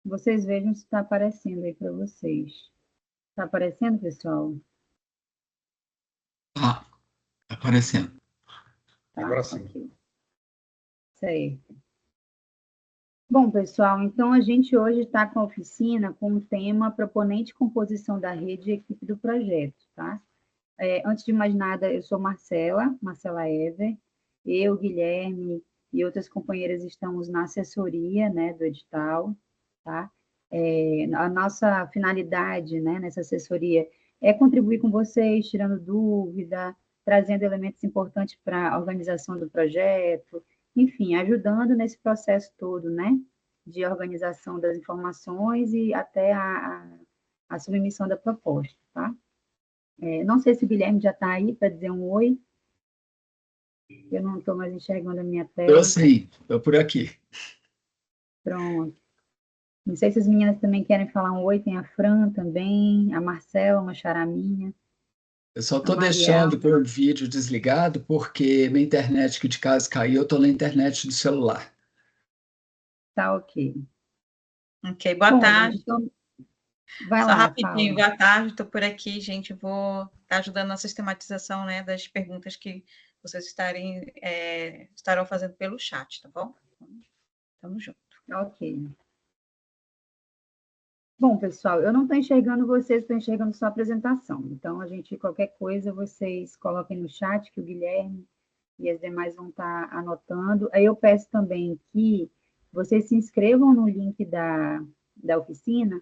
Vocês vejam se está aparecendo aí para vocês. Está aparecendo, pessoal? Ah, aparecendo. Tá, Agora sim. ok. Certo. Bom, pessoal, então a gente hoje está com a oficina com o tema proponente e composição da rede e equipe do projeto, tá? Antes de mais nada, eu sou Marcela Ever, eu, Guilherme e outras companheiras estamos na assessoria, né, do edital, tá? A nossa finalidade, né, nessa assessoria é contribuir com vocês, tirando dúvida, trazendo elementos importantes para a organização do projeto, enfim, ajudando nesse processo todo, né, de organização das informações e até a submissão da proposta, tá? Não sei se o Guilherme já está aí para dizer um oi. Eu não estou mais enxergando a minha tela. Eu sim, estou por aqui. Pronto. Não sei se as meninas também querem falar um oi. Tem a Fran também, a Marcela, uma charaminha. Eu só A estou Mariel. deixando o vídeo desligado porque minha internet aqui de casa caiu, eu estou na internet do celular. Tá ok. Ok, boa Bom, tarde. gente, então, vai Só lá, rapidinho, fala. boa tarde, estou por aqui, gente. Vou estar ajudando na sistematização, né, das perguntas que vocês estarão fazendo pelo chat, tá bom? Tamo junto. Ok. Bom, pessoal, eu não estou enxergando vocês, estou enxergando só a apresentação. Então, qualquer coisa, vocês coloquem no chat, que o Guilherme e as demais vão estar anotando. Aí eu peço também que vocês se inscrevam no link da oficina,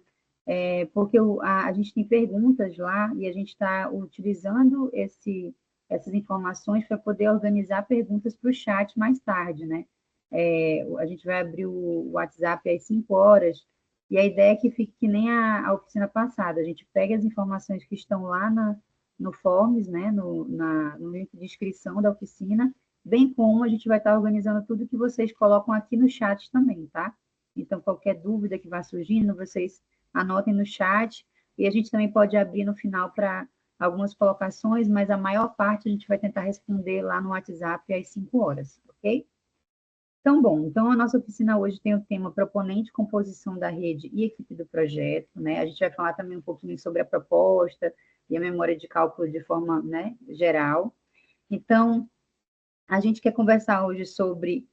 porque a gente tem perguntas lá e a gente está utilizando essas informações para poder organizar perguntas para o chat mais tarde, né? A gente vai abrir o WhatsApp às 5 horas, e a ideia é que fique que nem a oficina passada, a gente pega as informações que estão lá no Forms, né, no link de inscrição da oficina, bem como a gente vai estar organizando tudo que vocês colocam aqui no chat também, tá? Então, qualquer dúvida que vá surgindo, vocês anotem no chat, e a gente também pode abrir no final para algumas colocações, mas a maior parte a gente vai tentar responder lá no WhatsApp às 5 horas, ok? Então, bom, então a nossa oficina hoje tem o tema proponente, composição da rede e equipe do projeto, né? A gente vai falar também um pouquinho sobre a proposta e a memória de cálculo de forma, né, geral. Então, a gente quer conversar hoje sobre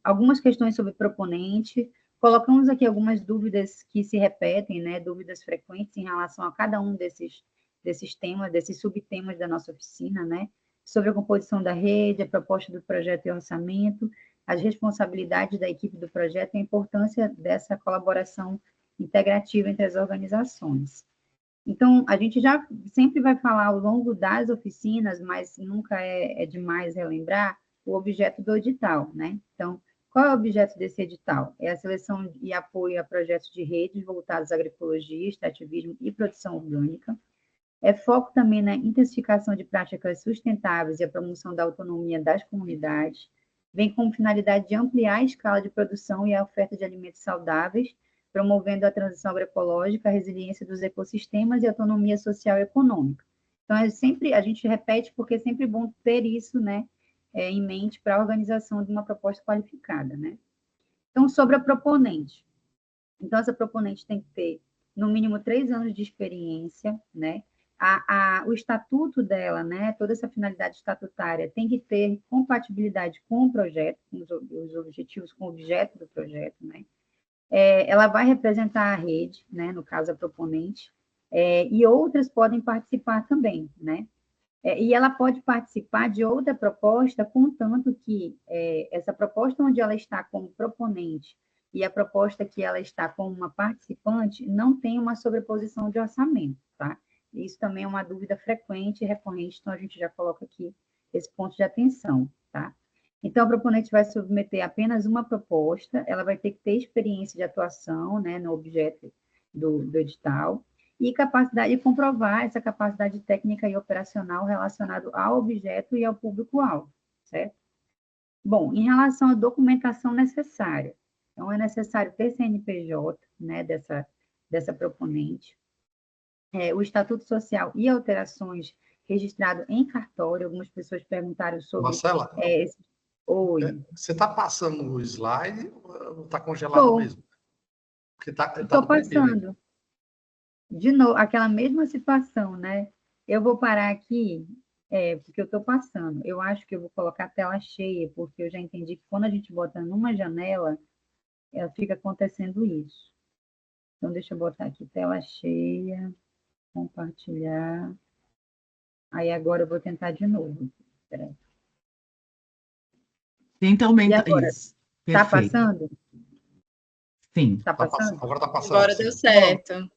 algumas questões sobre proponente, colocamos aqui algumas dúvidas que se repetem, né, dúvidas frequentes em relação a cada um desses temas, desses subtemas da nossa oficina, né, sobre a composição da rede, a proposta do projeto e orçamento, as responsabilidades da equipe do projeto e a importância dessa colaboração integrativa entre as organizações. Então, a gente já sempre vai falar ao longo das oficinas, mas nunca é demais relembrar o objeto do edital, né? Então, qual é o objeto desse edital? É a seleção e apoio a projetos de redes voltados à agroecologia, extrativismo e produção orgânica. É foco também na intensificação de práticas sustentáveis e a promoção da autonomia das comunidades. Vem como finalidade de ampliar a escala de produção e a oferta de alimentos saudáveis, promovendo a transição agroecológica, a resiliência dos ecossistemas e a autonomia social e econômica. Então, a gente repete porque é sempre bom ter isso, né, em mente para a organização de uma proposta qualificada, né? Então, sobre a proponente. Então, essa proponente tem que ter, no mínimo, 3 anos de experiência, né? O estatuto dela, né? Toda essa finalidade estatutária tem que ter compatibilidade com o projeto, com os objetivos, com o objeto do projeto, né? Ela vai representar a rede, né? No caso, a proponente, e outras podem participar também, né? E ela pode participar de outra proposta, contanto que essa proposta onde ela está como proponente e a proposta que ela está como uma participante não tem uma sobreposição de orçamento, tá? Isso também é uma dúvida frequente e recorrente, então a gente já coloca aqui esse ponto de atenção, tá? Então, a proponente vai submeter apenas uma proposta, ela vai ter que ter experiência de atuação, né, no objeto do edital, e capacidade de comprovar essa capacidade técnica e operacional relacionado ao objeto e ao público-alvo, certo? Bom, em relação à documentação necessária, então é necessário ter CNPJ, né, dessa proponente, o Estatuto Social e alterações registrado em cartório, algumas pessoas perguntaram sobre... Marcela, Oi. você está passando o slide ou está congelado mesmo? Porque tá Estou no primeiro. passando. De novo, aquela mesma situação, né? Eu vou parar aqui, porque eu estou passando. Eu acho que eu vou colocar a tela cheia, porque eu já entendi que quando a gente bota numa janela, fica acontecendo isso. Então, deixa eu botar aqui, tela cheia, compartilhar. Aí agora eu vou tentar de novo. Peraí. Tenta E aumentar agora, isso. tá Perfeito. passando? Sim. Tá passando? Agora está passando. Agora sim. deu certo.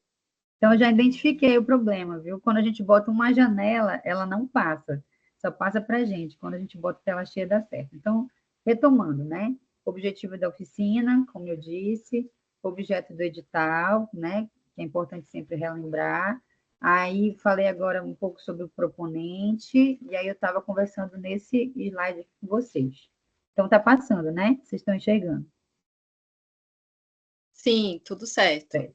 Então, eu já identifiquei o problema, viu? Quando a gente bota uma janela, ela não passa, só passa para a gente. Quando a gente bota tela cheia, dá certo. Então, retomando, né? Objetivo da oficina, como eu disse, objeto do edital, né? Que é importante sempre relembrar. Aí, falei agora um pouco sobre o proponente, e aí eu estava conversando nesse slide com vocês. Então, tá passando, né? Vocês estão enxergando. Sim, tudo certo.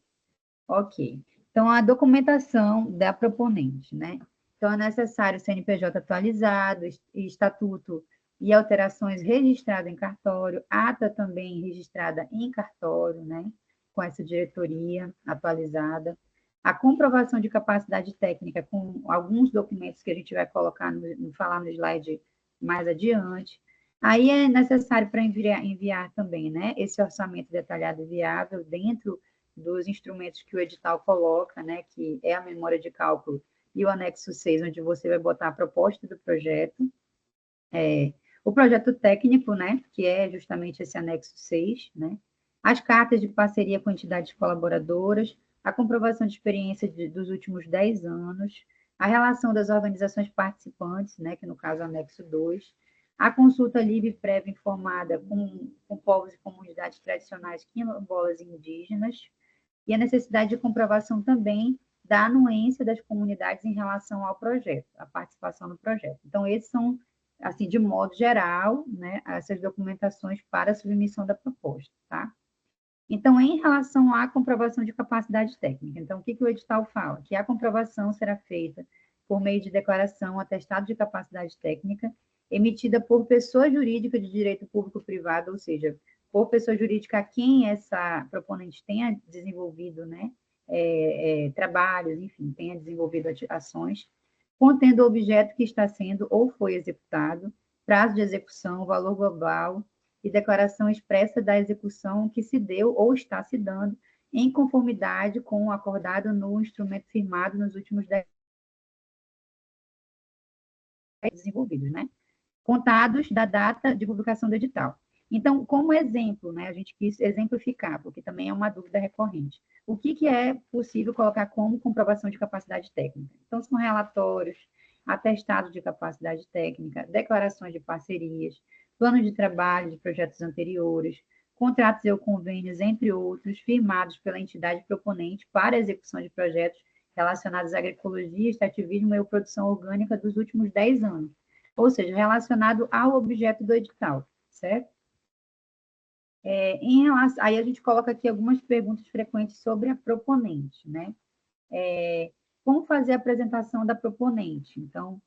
Ok. Então, a documentação da proponente, né? Então, é necessário CNPJ atualizado, estatuto e alterações registrado em cartório, ata também registrada em cartório, né? Com essa diretoria atualizada. A comprovação de capacidade técnica com alguns documentos que a gente vai colocar, falar no slide mais adiante. Aí é necessário para enviar também, né? Esse orçamento detalhado e viável dentro dos instrumentos que o edital coloca, né, que é a memória de cálculo e o anexo 6, onde você vai botar a proposta do projeto, o projeto técnico, né, que é justamente esse anexo 6, né, as cartas de parceria com entidades colaboradoras, a comprovação de experiência dos últimos 10 anos, a relação das organizações participantes, né, que no caso é o anexo 2, a consulta livre e prévia informada com povos e comunidades tradicionais quilombolas e indígenas, e a necessidade de comprovação também da anuência das comunidades em relação ao projeto, a participação no projeto. Então, esses são, assim, de modo geral, né, essas documentações para a submissão da proposta, tá? Então, em relação à comprovação de capacidade técnica, então, o que o edital fala? Que a comprovação será feita por meio de declaração, atestado de capacidade técnica, emitida por pessoa jurídica de direito público-privado, ou seja, por pessoa jurídica a quem essa proponente tenha desenvolvido, né, trabalhos, enfim, tenha desenvolvido ações, contendo o objeto que está sendo ou foi executado, prazo de execução, valor global e declaração expressa da execução que se deu ou está se dando em conformidade com o acordado no instrumento firmado nos últimos 10 desenvolvidos, né? Contados da data de publicação do edital. Então, como exemplo, né, a gente quis exemplificar, porque também é uma dúvida recorrente. O que é possível colocar como comprovação de capacidade técnica? Então, são relatórios, atestados de capacidade técnica, declarações de parcerias, planos de trabalho de projetos anteriores, contratos ou convênios, entre outros, firmados pela entidade proponente para a execução de projetos relacionados à agroecologia, extrativismo e produção orgânica dos últimos 10 anos, ou seja, relacionado ao objeto do edital, certo? Aí a gente coloca aqui algumas perguntas frequentes sobre a proponente, né? Como fazer a apresentação da proponente? Então,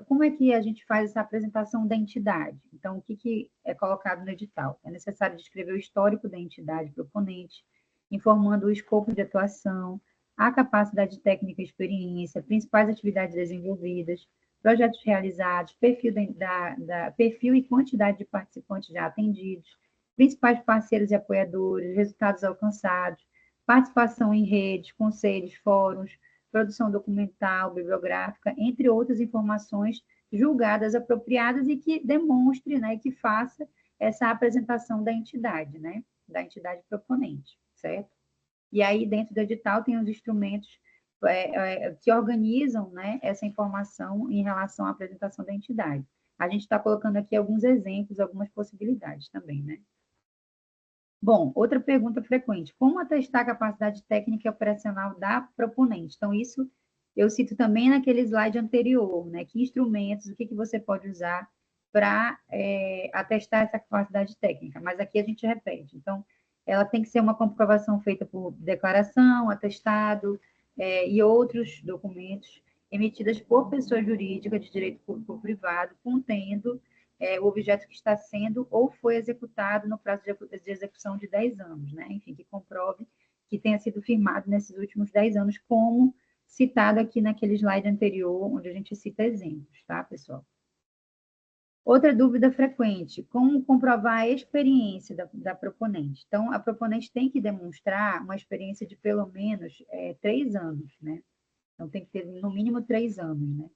como é que a gente faz essa apresentação da entidade? Então, o que é colocado no edital? É necessário descrever o histórico da entidade proponente, informando o escopo de atuação, a capacidade técnica e experiência, principais atividades desenvolvidas, projetos realizados, perfil e quantidade de participantes já atendidos, principais parceiros e apoiadores, resultados alcançados, participação em redes, conselhos, fóruns, produção documental, bibliográfica, entre outras informações julgadas apropriadas e que demonstre, né, que faça essa apresentação da entidade, né, da entidade proponente, certo? E aí, dentro do edital, tem os instrumentos que organizam, né, essa informação em relação à apresentação da entidade. A gente está colocando aqui alguns exemplos, algumas possibilidades também, né? Bom, outra pergunta frequente: como atestar a capacidade técnica e operacional da proponente? Então, isso eu cito também naquele slide anterior, né? Que instrumentos, o que você pode usar para atestar essa capacidade técnica? Mas aqui a gente repete. Então, ela tem que ser uma comprovação feita por declaração, atestado e outros documentos emitidas por pessoa jurídica de direito público ou privado, contendo o objeto que está sendo ou foi executado no prazo de execução de 10 anos, né? Enfim, que comprove que tenha sido firmado nesses últimos 10 anos, como citado aqui naquele slide anterior, onde a gente cita exemplos, tá, pessoal? Outra dúvida frequente, como comprovar a experiência da proponente? Então, a proponente tem que demonstrar uma experiência de pelo menos 3 anos, né? Então, tem que ter no mínimo 3 anos, né?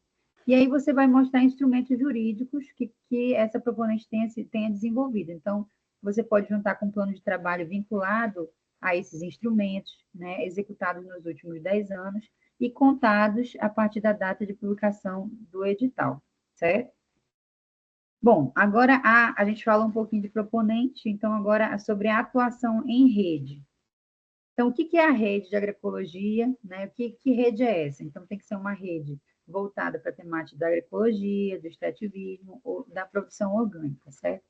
E aí você vai mostrar instrumentos jurídicos que essa proponente tenha desenvolvido. Então, você pode juntar com um plano de trabalho vinculado a esses instrumentos, né, executados nos últimos 10 anos e contados a partir da data de publicação do edital, certo? Bom, agora a gente fala um pouquinho de proponente, então agora sobre a atuação em rede. Então, o que é a rede de agroecologia, né? Que rede é essa? Então, tem que ser uma rede voltada para a temática da agroecologia, do extrativismo ou da produção orgânica, certo?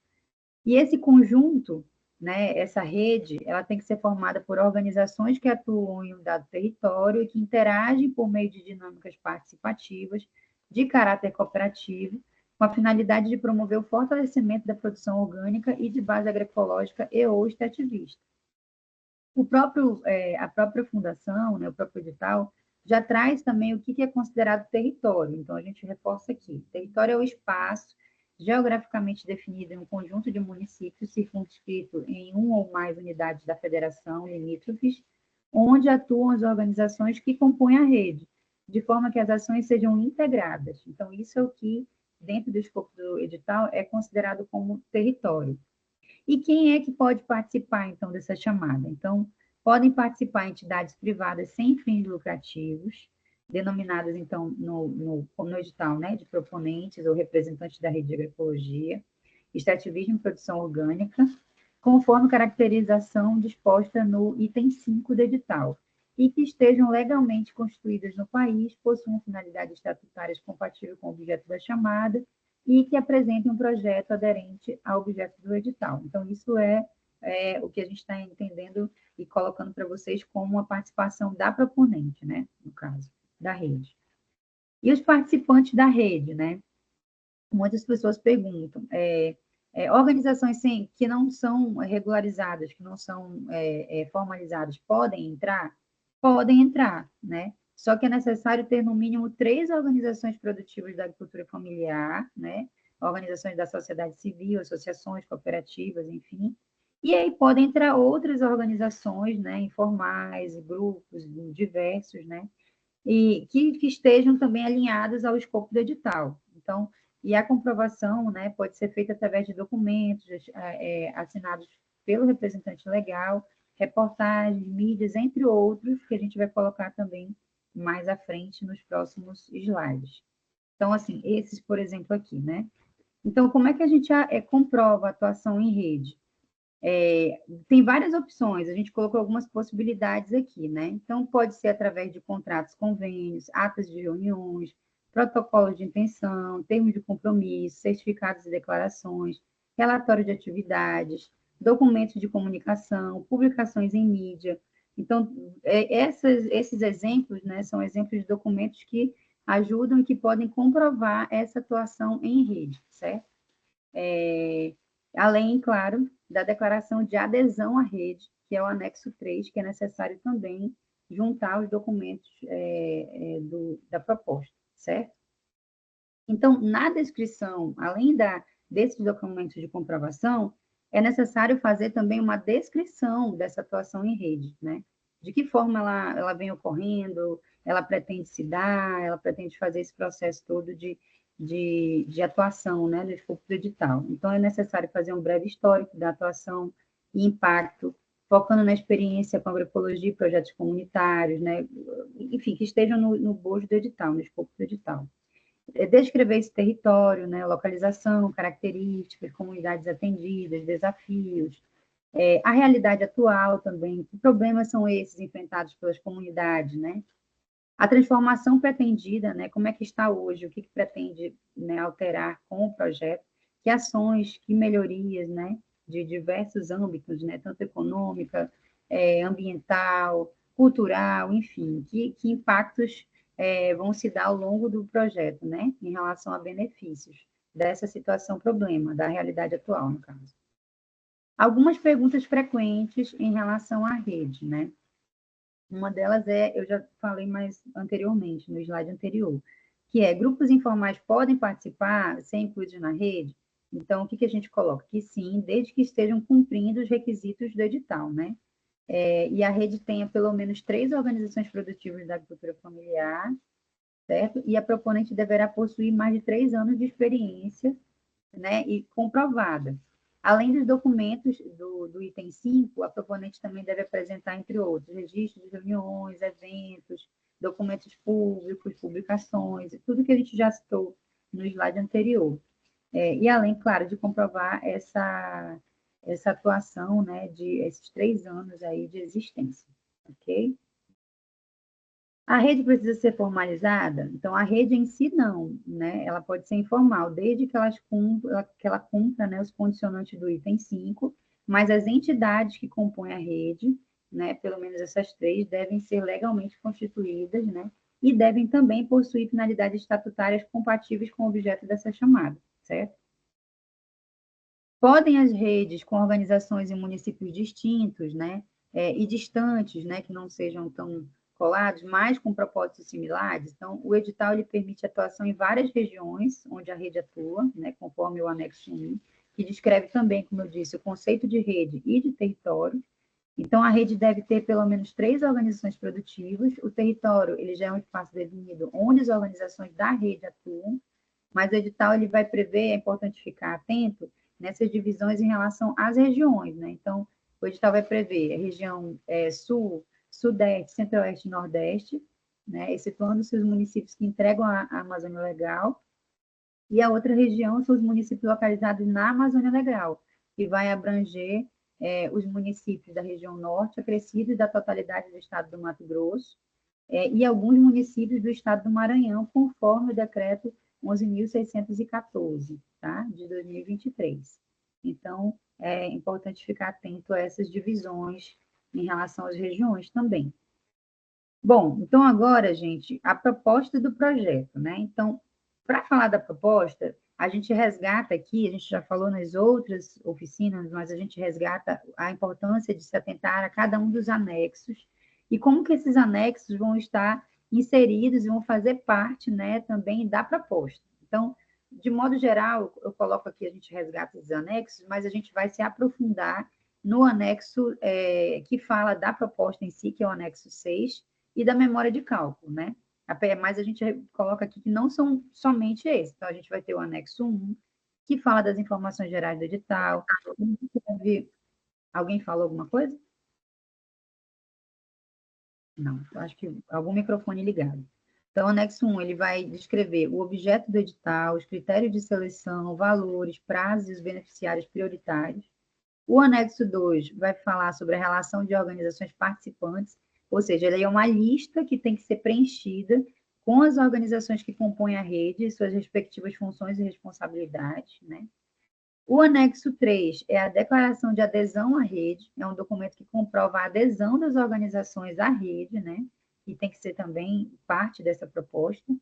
E esse conjunto, né, essa rede, ela tem que ser formada por organizações que atuam em um dado território e que interagem por meio de dinâmicas participativas de caráter cooperativo, com a finalidade de promover o fortalecimento da produção orgânica e de base agroecológica e ou extrativista. A própria fundação, né, o próprio edital, já traz também o que é considerado território. Então, a gente reforça aqui. Território é o espaço geograficamente definido em um conjunto de municípios circunscrito em uma ou mais unidades da federação limítrofes, onde atuam as organizações que compõem a rede, de forma que as ações sejam integradas. Então, isso é o que, dentro do escopo do edital, é considerado como território. E quem é que pode participar, então, dessa chamada? Então, podem participar entidades privadas sem fins lucrativos, denominadas, então, no edital, né, de proponentes ou representantes da rede de agroecologia, extrativismo e produção orgânica, conforme caracterização disposta no item 5 do edital, e que estejam legalmente constituídas no país, possuam finalidades estatutárias compatíveis com o objeto da chamada e que apresentem um projeto aderente ao objeto do edital. Então, isso é o que a gente está entendendo e colocando para vocês como a participação da proponente, né, no caso, da rede. E os participantes da rede, né? Muitas pessoas perguntam, organizações que não são regularizadas, que não são formalizadas, podem entrar? Podem entrar, né? Só que é necessário ter, no mínimo, 3 organizações produtivas da agricultura familiar, né? Organizações da sociedade civil, associações, cooperativas, enfim. E aí podem entrar outras organizações, né? Informais, grupos diversos, né? E que estejam também alinhadas ao escopo do edital. Então, e a comprovação, né, pode ser feita através de documentos assinados pelo representante legal, reportagens, mídias, entre outros, que a gente vai colocar também mais à frente nos próximos slides. Então, assim, esses, por exemplo, aqui, né? Então, como é que a gente comprova a atuação em rede? Tem várias opções, a gente colocou algumas possibilidades aqui, né? Então, pode ser através de contratos, convênios, atas de reuniões, protocolos de intenção, termos de compromisso, certificados e declarações, relatório de atividades, documentos de comunicação, publicações em mídia. Então, esses exemplos, né, são exemplos de documentos que ajudam e que podem comprovar essa atuação em rede, certo? Além, claro, da declaração de adesão à rede, que é o anexo 3, que é necessário também juntar os documentos da proposta, certo? Então, na descrição, além desses documentos de comprovação, é necessário fazer também uma descrição dessa atuação em rede, né? De que forma ela vem ocorrendo, ela pretende se dar, ela pretende fazer esse processo todo de atuação, né, no escopo do edital. Então, é necessário fazer um breve histórico da atuação e impacto, focando na experiência com agroecologia e projetos comunitários, né, enfim, que estejam no bojo do edital, no escopo do edital. Descrever esse território, né, localização, características, comunidades atendidas, desafios, a realidade atual também, que problemas são esses enfrentados pelas comunidades, né? A transformação pretendida, né, como é que está hoje, o que pretende, né, alterar com o projeto, que ações, que melhorias, né, de diversos âmbitos, né, tanto econômica, ambiental, cultural, enfim, que impactos vão se dar ao longo do projeto, né, em relação a benefícios dessa situação problema, da realidade atual, no caso. Algumas perguntas frequentes em relação à rede, né? Uma delas eu já falei mais anteriormente, no slide anterior, que é, grupos informais podem participar sem incluídos na rede? Então, o que a gente coloca? Que sim, desde que estejam cumprindo os requisitos do edital, né? E a rede tenha pelo menos 3 organizações produtivas da agricultura familiar, certo? E a proponente deverá possuir mais de 3 anos de experiência, né? E comprovada. Além dos documentos do item 5, a proponente também deve apresentar, entre outros, registros de reuniões, eventos, documentos públicos, publicações, tudo que a gente já citou no slide anterior. E além, claro, de comprovar essa atuação, né, de esses 3 anos aí de existência, ok? A rede precisa ser formalizada? Então, a rede em si não, né? Ela pode ser informal, desde que ela cumpra, né, os condicionantes do item 5, mas as entidades que compõem a rede, né, pelo menos essas 3, devem ser legalmente constituídas, né? E devem também possuir finalidades estatutárias compatíveis com o objeto dessa chamada, certo? Podem as redes com organizações em municípios distintos, né, e distantes, né, que não sejam tão colados, mas com propósitos similares. Então, o edital ele permite atuação em várias regiões onde a rede atua, né, conforme o anexo 1, que descreve também, como eu disse, o conceito de rede e de território. Então, a rede deve ter pelo menos 3 organizações produtivas. O território ele já é um espaço definido onde as organizações da rede atuam, mas o edital ele vai prever, é importante ficar atento, nessas divisões em relação às regiões, né? Então, o edital vai prever a região sul, sudeste, centro-oeste e nordeste, né? Excetuando-se os municípios que entregam a Amazônia Legal, e a outra região são os municípios localizados na Amazônia Legal, que vai abranger os municípios da região norte, acrescidos da totalidade do estado do Mato Grosso, e alguns municípios do estado do Maranhão, conforme o decreto 11.614, tá? De 2023. Então, é importante ficar atento a essas divisões em relação às regiões também. Bom, então agora, gente, a proposta do projeto, né? Então, para falar da proposta, a gente resgata aqui, a gente já falou nas outras oficinas, mas a gente resgata a importância de se atentar a cada um dos anexos e como que esses anexos vão estar inseridos e vão fazer parte, né, também da proposta. Então, de modo geral, eu coloco aqui, a gente resgata esses anexos, mas a gente vai se aprofundar no anexo que fala da proposta em si, que é o anexo 6, e da memória de cálculo, né? Mas a gente coloca aqui que não são somente esses. Então, a gente vai ter o anexo 1, que fala das informações gerais do edital. Alguém falou alguma coisa? Não, acho que algum microfone ligado. Então, o anexo 1, ele vai descrever o objeto do edital, os critérios de seleção, valores, prazos e os beneficiários prioritários. O anexo 2 vai falar sobre a relação de organizações participantes, ou seja, ele é uma lista que tem que ser preenchida com as organizações que compõem a rede, suas respectivas funções e responsabilidades, né? O anexo 3 é a declaração de adesão à rede, é um documento que comprova a adesão das organizações à rede, né? E tem que ser também parte dessa proposta.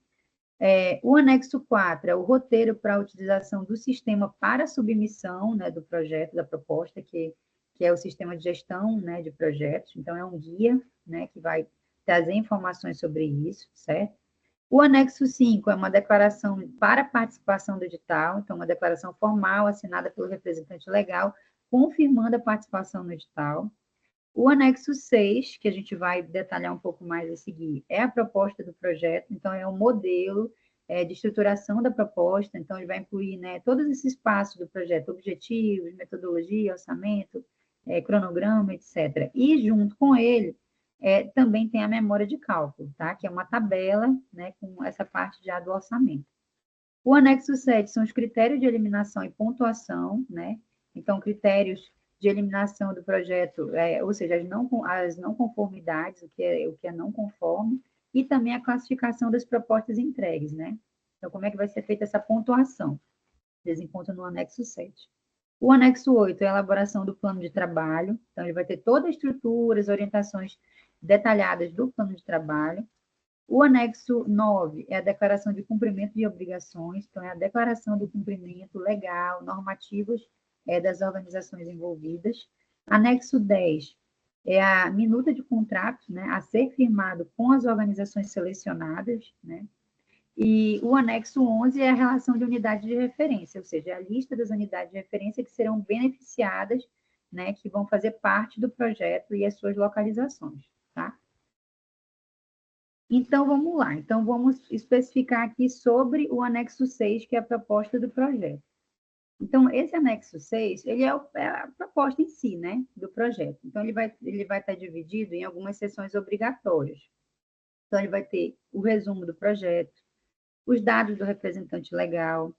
O anexo 4 é o roteiro para a utilização do sistema para submissão, né, do projeto, da proposta, que é o sistema de gestão, né, de projetos. Então, é um guia, né, que vai trazer informações sobre isso, certo? O anexo 5 é uma declaração para participação do edital, então, uma declaração formal assinada pelo representante legal, confirmando a participação no edital. O anexo 6, que a gente vai detalhar um pouco mais a seguir, é a proposta do projeto, então é um modelo de estruturação da proposta, então ele vai incluir, né, todos esses passos do projeto, objetivos, metodologia, orçamento, cronograma, etc. E junto com ele, também tem a memória de cálculo, tá? Que é uma tabela, né, com essa parte já do orçamento. O anexo 7 são os critérios de eliminação e pontuação, né? Então, critérios de eliminação do projeto, ou seja, as não conformidades, o que é não conforme, e também a classificação das propostas entregues, né? Então, como é que vai ser feita essa pontuação? Eles encontram no anexo 7. O anexo 8 é a elaboração do plano de trabalho, então ele vai ter toda a estrutura, as orientações detalhadas do plano de trabalho. O anexo 9 é a declaração de cumprimento de obrigações, então é a declaração do cumprimento legal, normativos das organizações envolvidas. Anexo 10 é a minuta de contrato, né, a ser firmado com as organizações selecionadas, né? E o anexo 11 é a relação de unidade de referência, ou seja, é a lista das unidades de referência que serão beneficiadas, né, que vão fazer parte do projeto e as suas localizações, tá? Então, vamos lá. Então, vamos especificar aqui sobre o anexo 6, que é a proposta do projeto. Então, esse anexo 6, ele é a proposta em si, né, do projeto. Então, ele vai estar dividido em algumas seções obrigatórias. Então, ele vai ter o resumo do projeto, os dados do representante legal,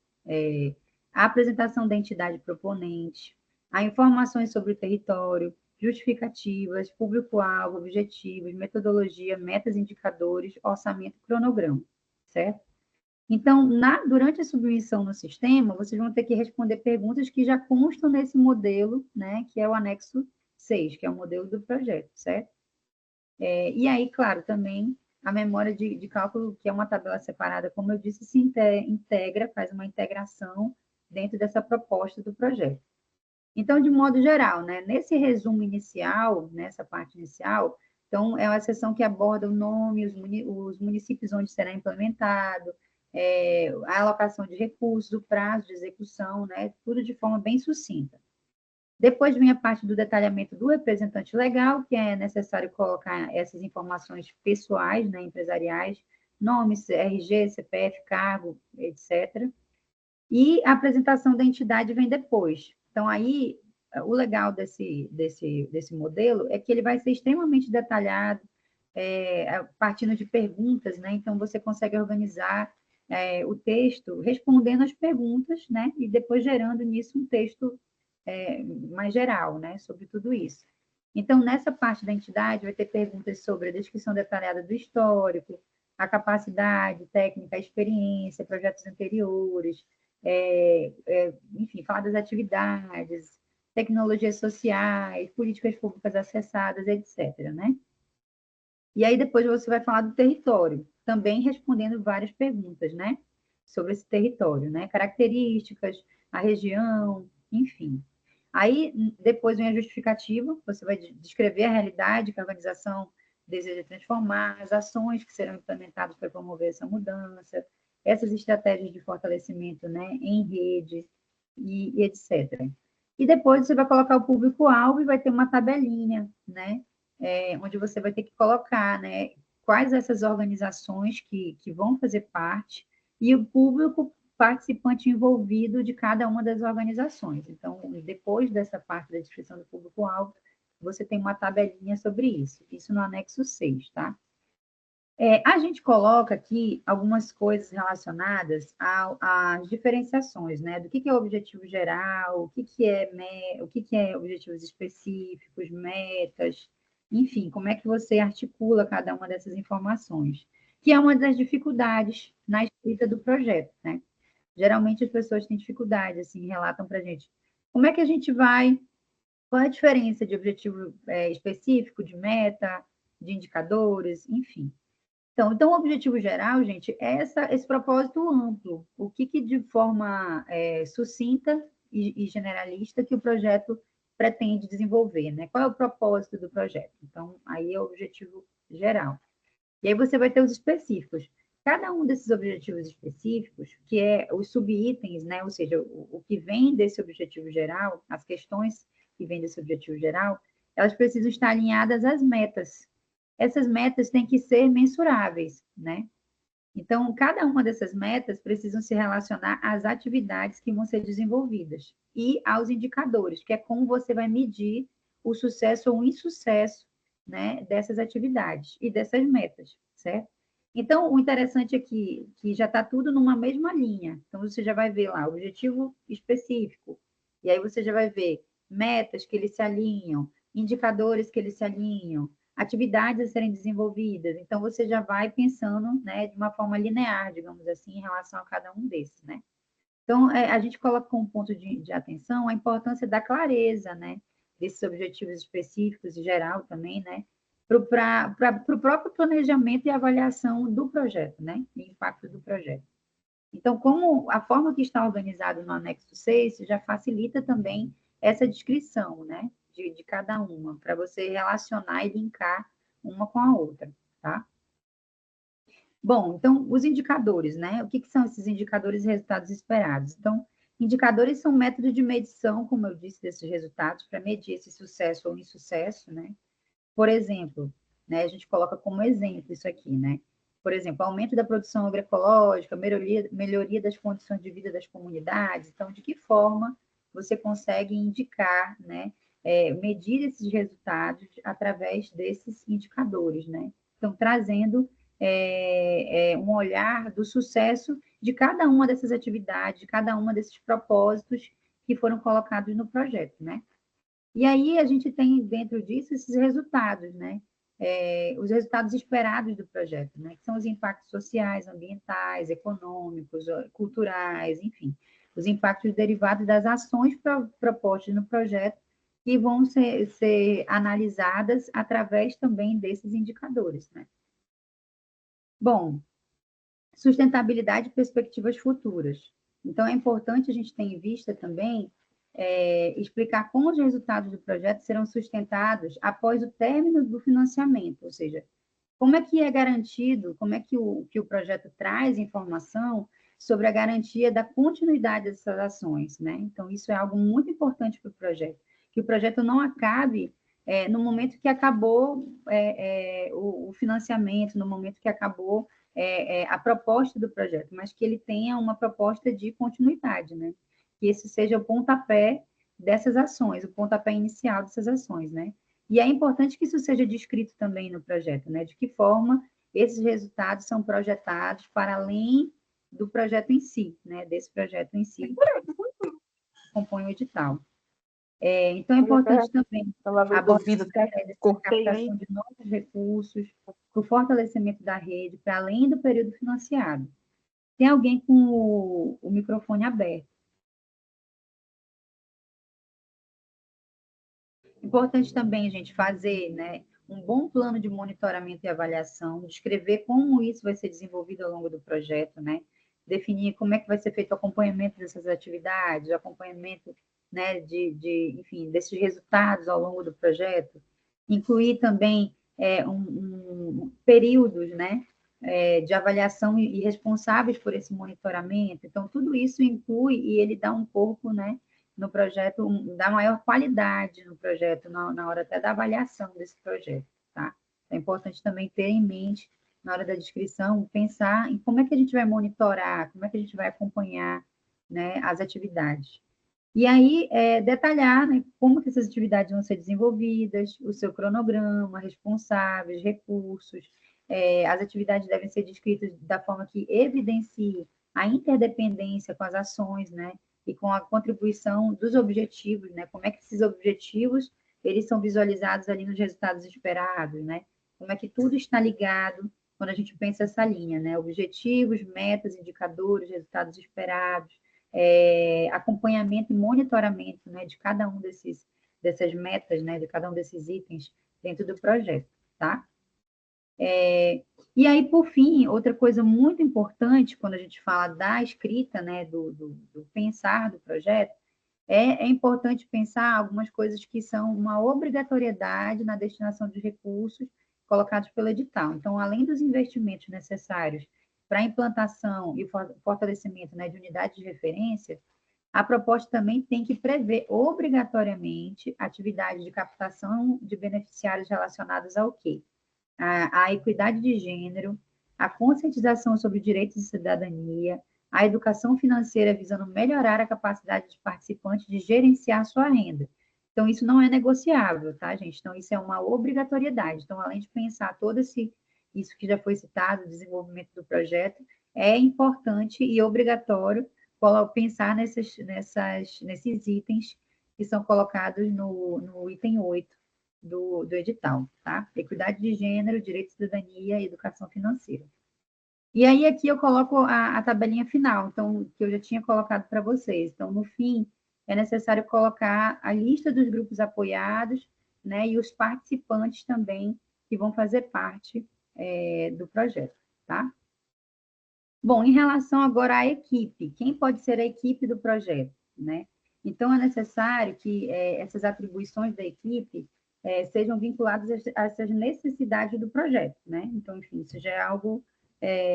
a apresentação da entidade proponente, as informações sobre o território, justificativas, público-alvo, objetivos, metodologia, metas, indicadores, orçamento, cronograma, certo? Então, durante a submissão no sistema, vocês vão ter que responder perguntas que já constam nesse modelo, né, que é o anexo 6, que é o modelo do projeto, certo? E aí, claro, também a memória de cálculo, que é uma tabela separada, como eu disse, se integra, faz uma integração dentro dessa proposta do projeto. Então, de modo geral, né, nesse resumo inicial, nessa parte inicial, então, é uma seção que aborda o nome, os municípios onde será implementado, a alocação de recursos, o prazo de execução, né, tudo de forma bem sucinta. Depois vem a parte do detalhamento do representante legal, que é necessário colocar essas informações pessoais, né, empresariais, nomes, RG, CPF, cargo, etc. E a apresentação da entidade vem depois. Então, aí, o legal desse modelo é que ele vai ser extremamente detalhado, partindo de perguntas, né? Então, você consegue organizar o texto respondendo as perguntas, né? E depois gerando nisso um texto mais geral, né? Sobre tudo isso. Então, nessa parte da entidade, vai ter perguntas sobre a descrição detalhada do histórico, a capacidade técnica, a experiência, projetos anteriores, enfim, falar das atividades, tecnologias sociais, políticas públicas acessadas, etc., né? E aí depois você vai falar do território, também respondendo várias perguntas, né? Sobre esse território, né? Características, a região, enfim. Aí depois vem a justificativa, você vai descrever a realidade que a organização deseja transformar, as ações que serão implementadas para promover essa mudança, essas estratégias de fortalecimento, né, em rede e etc. E depois você vai colocar o público-alvo e vai ter uma tabelinha, né, onde você vai ter que colocar, né, quais essas organizações que vão fazer parte e o público participante envolvido de cada uma das organizações. Então, depois dessa parte da descrição do público-alvo, você tem uma tabelinha sobre isso no anexo 6, tá? A gente coloca aqui algumas coisas relacionadas às diferenciações, né? Do que é o objetivo geral, o que é objetivos específicos, metas, enfim, como é que você articula cada uma dessas informações, que é uma das dificuldades na escrita do projeto, né? Geralmente as pessoas têm dificuldade, assim, relatam para a gente. Como é que a gente vai... Qual é a diferença de objetivo específico, de meta, de indicadores, enfim. Então, o objetivo geral, gente, é esse propósito amplo. O que de forma sucinta e generalista que o projeto pretende desenvolver, né? Qual é o propósito do projeto? Então, aí é o objetivo geral. E aí você vai ter os específicos. Cada um desses objetivos específicos, que é os subitens, né? Ou seja, o que vem desse objetivo geral, as questões que vêm desse objetivo geral, elas precisam estar alinhadas às metas. Essas metas têm que ser mensuráveis, né? Então, cada uma dessas metas precisam se relacionar às atividades que vão ser desenvolvidas e aos indicadores, que é como você vai medir o sucesso ou o insucesso, né, dessas atividades e dessas metas, certo? Então, o interessante é que já está tudo numa mesma linha. Então, você já vai ver lá o objetivo específico, e aí você já vai ver metas que eles se alinham, indicadores que eles se alinham, atividades a serem desenvolvidas. Então, você já vai pensando, né, de uma forma linear, digamos assim, em relação a cada um desses, né? Então, a gente coloca como ponto de atenção a importância da clareza, né, desses objetivos específicos e geral também, né, para o próprio planejamento e avaliação do projeto, né? O impacto do projeto. Então, como a forma que está organizado no anexo 6 já facilita também essa descrição, né? De cada uma, para você relacionar e linkar uma com a outra, tá? Bom, então, os indicadores, né? O que são esses indicadores e resultados esperados? Então, indicadores são métodos de medição, como eu disse, desses resultados, para medir esse sucesso ou insucesso, né? Por exemplo, né, a gente coloca como exemplo isso aqui, né? Por exemplo, aumento da produção agroecológica, melhoria das condições de vida das comunidades. Então, de que forma você consegue indicar, né, medir esses resultados através desses indicadores, né? Então, trazendo um olhar do sucesso de cada uma dessas atividades, de cada uma desses propósitos que foram colocados no projeto, né? E aí a gente tem dentro disso esses resultados, né? Os resultados esperados do projeto, né? Que são os impactos sociais, ambientais, econômicos, culturais, enfim, os impactos derivados das ações propostas no projeto que vão ser analisadas através também desses indicadores, né? Bom, sustentabilidade e perspectivas futuras. Então, é importante a gente ter em vista também explicar como os resultados do projeto serão sustentados após o término do financiamento, ou seja, como é que é garantido, como é que o projeto traz informação sobre a garantia da continuidade dessas ações, né? Então, isso é algo muito importante para o projeto, que o projeto não acabe no momento que acabou o financiamento, no momento que acabou a proposta do projeto, mas que ele tenha uma proposta de continuidade, né? Que esse seja o pontapé dessas ações, o pontapé inicial dessas ações, né? E é importante que isso seja descrito também no projeto, né? De que forma esses resultados são projetados para além do projeto em si, né? Desse projeto em si, que compõe o edital. Então, é importante também abordar a captação de novos recursos, o fortalecimento da rede, para além do período financiado. Tem alguém com o microfone aberto. Importante também a gente fazer, né, um bom plano de monitoramento e avaliação, descrever como isso vai ser desenvolvido ao longo do projeto, né, definir como é que vai ser feito o acompanhamento dessas atividades, o acompanhamento, né, enfim, desses resultados ao longo do projeto, incluir também períodos, né, de avaliação e responsáveis por esse monitoramento. Então, tudo isso inclui e ele dá um corpo, né, no projeto, dá maior qualidade no projeto, na hora até da avaliação desse projeto, tá? É importante também ter em mente, na hora da descrição, pensar em como é que a gente vai monitorar, como é que a gente vai acompanhar, né, as atividades. E aí, detalhar, né, como que essas atividades vão ser desenvolvidas, o seu cronograma, responsáveis, recursos, as atividades devem ser descritas da forma que evidencie a interdependência com as ações, né, e com a contribuição dos objetivos, né, como é que esses objetivos, eles são visualizados ali nos resultados esperados, né, como é que tudo está ligado quando a gente pensa essa linha, né, objetivos, metas, indicadores, resultados esperados, acompanhamento e monitoramento, né, de cada um dessas metas, né, de cada um desses itens dentro do projeto, tá? E aí, por fim, outra coisa muito importante quando a gente fala da escrita, né, do pensar do projeto, é importante pensar algumas coisas que são uma obrigatoriedade na destinação de recursos colocados pelo edital. Então, além dos investimentos necessários para a implantação e o fortalecimento, né, de unidades de referência, a proposta também tem que prever obrigatoriamente atividades de captação de beneficiários relacionados ao quê? A equidade de gênero, a conscientização sobre direitos de cidadania, a educação financeira visando melhorar a capacidade dos participantes de gerenciar sua renda. Então, isso não é negociável, tá, gente? Então, isso é uma obrigatoriedade. Então, além de pensar todo isso que já foi citado, o desenvolvimento do projeto, é importante e obrigatório pensar nesses itens que são colocados no item 8 do edital, tá? Equidade de gênero, direito de cidadania e educação financeira. E aí, aqui eu coloco a tabelinha final, então, que eu já tinha colocado para vocês. Então, no fim, é necessário colocar a lista dos grupos apoiados, né, e os participantes também que vão fazer parte do projeto, tá? Bom, em relação agora à equipe, quem pode ser a equipe do projeto, né? Então, é necessário que essas atribuições da equipe sejam vinculadas a essas necessidades do projeto, né? Então, enfim, isso já é algo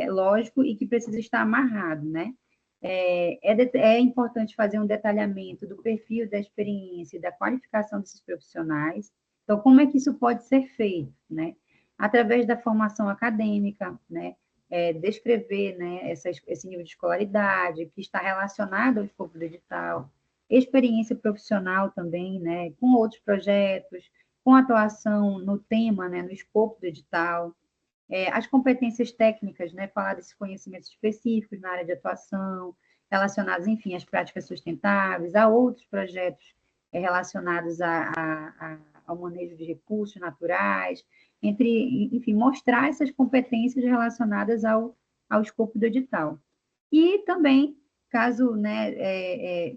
lógico e que precisa estar amarrado, né? É importante fazer um detalhamento do perfil, da experiência e da qualificação desses profissionais. Então, como é que isso pode ser feito, né? Através da formação acadêmica, né? Descrever, né, esse nível de escolaridade que está relacionado ao escopo do edital, experiência profissional também, né, com outros projetos, com atuação no tema, né, no escopo do edital, as competências técnicas, né, falar desses conhecimentos específicos na área de atuação, relacionados, enfim, às práticas sustentáveis, a outros projetos relacionados ao manejo de recursos naturais, enfim, mostrar essas competências relacionadas ao escopo do edital. E também, caso né,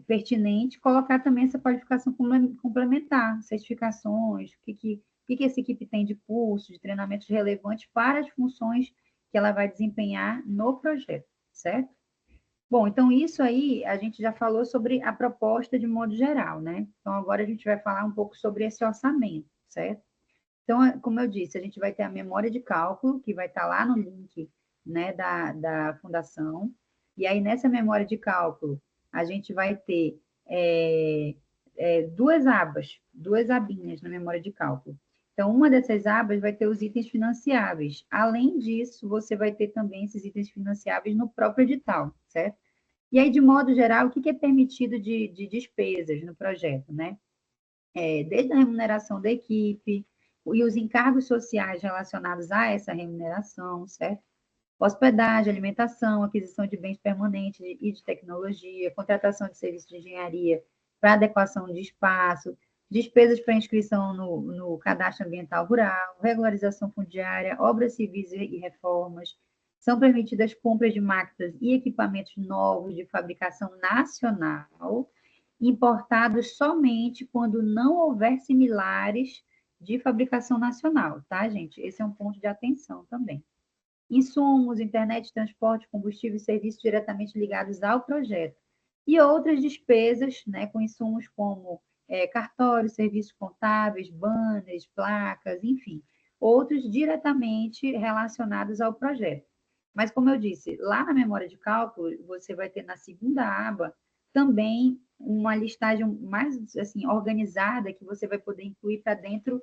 pertinente, colocar também essa qualificação complementar, certificações, o que essa equipe tem de cursos, de treinamentos relevantes para as funções que ela vai desempenhar no projeto, certo? Bom, então isso aí a gente já falou sobre a proposta de modo geral, né? Então agora a gente vai falar um pouco sobre esse orçamento, certo? Então, como eu disse, a gente vai ter a memória de cálculo, que vai estar lá no link, né, da fundação, e aí nessa memória de cálculo a gente vai ter duas abas, duas abinhas na memória de cálculo. Então, uma dessas abas vai ter os itens financiáveis. Além disso, você vai ter também esses itens financiáveis no próprio edital, certo? E aí, de modo geral, o que é permitido de despesas no projeto, né? Desde a remuneração da equipe e os encargos sociais relacionados a essa remuneração, certo? Hospedagem, alimentação, aquisição de bens permanentes e de tecnologia, contratação de serviços de engenharia para adequação de espaço, despesas para inscrição no cadastro ambiental rural, regularização fundiária, obras civis e reformas. São permitidas compras de máquinas e equipamentos novos de fabricação nacional, importados somente quando não houver similares de fabricação nacional, tá, gente? Esse é um ponto de atenção também. Insumos, internet, transporte, combustível e serviços diretamente ligados ao projeto. E outras despesas, né, com insumos como cartórios, serviços contábeis, banners, placas, enfim, outros diretamente relacionados ao projeto. Mas, como eu disse, lá na memória de cálculo, você vai ter na segunda aba também uma listagem mais assim, organizada que você vai poder incluir para dentro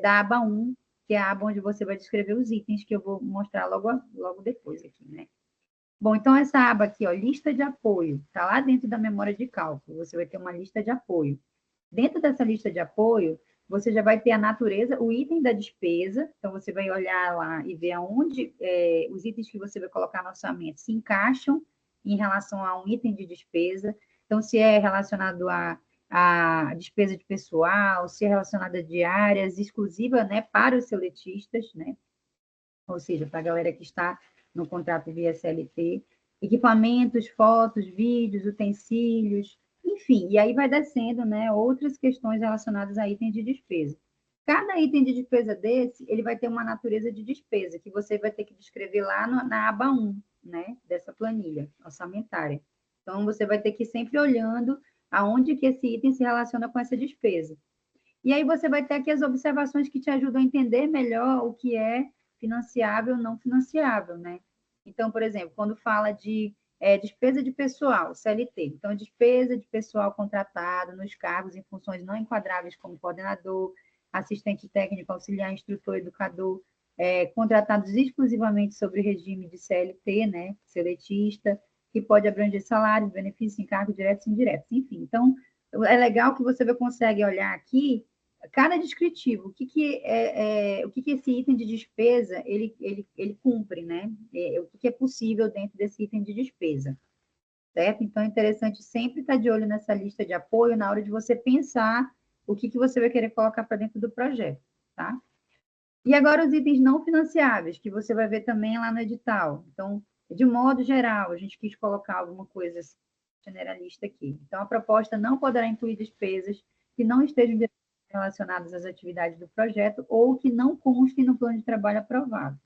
da aba 1, que é a aba onde você vai descrever os itens que eu vou mostrar logo depois aqui, né? Bom, então essa aba aqui, ó, lista de apoio, está lá dentro da memória de cálculo, você vai ter uma lista de apoio. Dentro dessa lista de apoio, você já vai ter a natureza, o item da despesa, então você vai olhar lá e ver aonde os itens que você vai colocar no orçamento se encaixam em relação a um item de despesa, então se é relacionado a despesa de pessoal, se é relacionada a diárias, exclusiva, né, para os seletistas, né, ou seja, para a galera que está no contrato via CLT, equipamentos, fotos, vídeos, utensílios, enfim, e aí vai descendo, né, outras questões relacionadas a itens de despesa. Cada item de despesa desse, ele vai ter uma natureza de despesa, que você vai ter que descrever lá na aba 1, né, dessa planilha orçamentária. Então, você vai ter que ir sempre olhando aonde que esse item se relaciona com essa despesa. E aí você vai ter aqui as observações que te ajudam a entender melhor o que é financiável ou não financiável, né? Então, por exemplo, quando fala de despesa de pessoal, CLT, então despesa de pessoal contratado nos cargos em funções não enquadráveis como coordenador, assistente técnico, auxiliar, instrutor, educador, contratados exclusivamente sobre regime de CLT, né, seletista, que pode abranger salários, benefícios, encargos diretos e indiretos, enfim. Então, é legal que você consegue olhar aqui cada descritivo, o que esse item de despesa ele cumpre, né? O que é possível dentro desse item de despesa, certo? Então, é interessante sempre estar de olho nessa lista de apoio na hora de você pensar o que você vai querer colocar para dentro do projeto, tá? E agora os itens não financiáveis, que você vai ver também lá no edital. Então, de modo geral, a gente quis colocar alguma coisa generalista aqui. Então, a proposta não poderá incluir despesas que não estejam relacionados às atividades do projeto ou que não constem no plano de trabalho aprovado.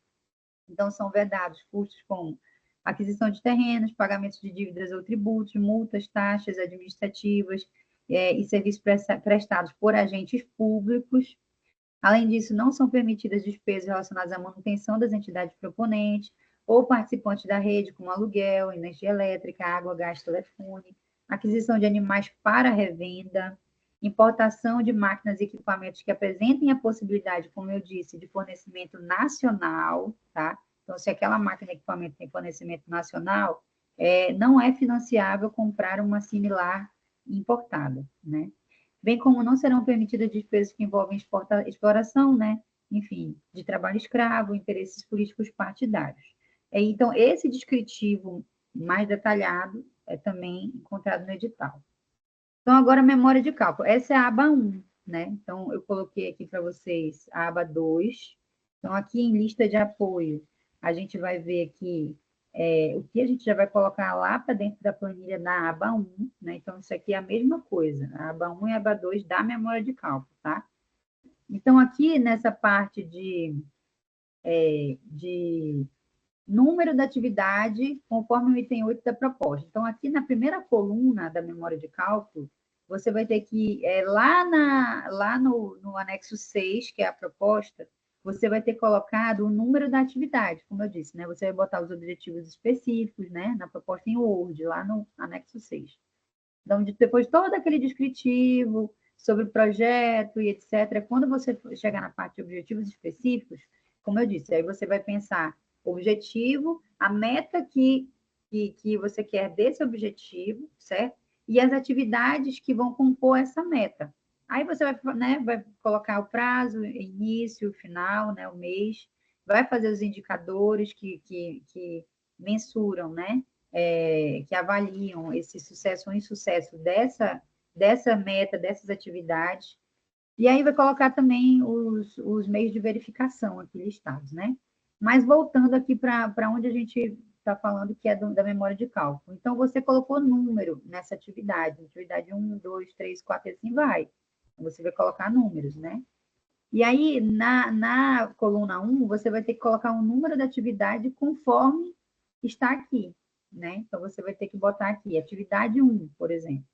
Então, são vedados custos como aquisição de terrenos, pagamentos de dívidas ou tributos, multas, taxas administrativas e serviços prestados por agentes públicos. Além disso, não são permitidas despesas relacionadas à manutenção das entidades proponentes ou participantes da rede, como aluguel, energia elétrica, água, gás, telefone, aquisição de animais para revenda, importação de máquinas e equipamentos que apresentem a possibilidade, como eu disse, de fornecimento nacional, tá? Então, se aquela máquina e equipamento tem fornecimento nacional, não é financiável comprar uma similar importada, né? Bem como não serão permitidas despesas que envolvem exploração, né? Enfim, de trabalho escravo, interesses políticos partidários. Então, esse descritivo mais detalhado é também encontrado no edital. Então, agora, memória de cálculo. Essa é a aba 1, né? Então, eu coloquei aqui para vocês a aba 2. Então, aqui em lista de apoio, a gente vai ver aqui o que a gente já vai colocar lá para dentro da planilha na aba 1, né? Então, isso aqui é a mesma coisa, a aba 1 e a aba 2 da memória de cálculo, tá? Então, aqui nessa parte de número da atividade, conforme o item 8 da proposta. Então, aqui na primeira coluna da memória de cálculo, você vai ter que, lá no anexo 6, que é a proposta, você vai ter colocado o número da atividade, como eu disse, né? Você vai botar os objetivos específicos, né? Na proposta em Word, lá no anexo 6. Então, depois de todo aquele descritivo sobre o projeto e etc., quando você chegar na parte de objetivos específicos, como eu disse, aí você vai pensar objetivo, a meta que você quer desse objetivo, certo? E as atividades que vão compor essa meta. Aí você vai colocar o prazo, início, final, né, o mês, vai fazer os indicadores que mensuram, né, que avaliam esse sucesso ou insucesso dessa meta, dessas atividades. E aí vai colocar também os meios de verificação aqui listados, né? Mas voltando aqui para onde a gente está falando, que é da memória de cálculo. Então, você colocou número nessa atividade 1, 2, 3, 4, e assim vai. Você vai colocar números, né? E aí, na coluna 1, você vai ter que colocar o número da atividade conforme está aqui, né? Então, você vai ter que botar aqui, atividade 1, por exemplo.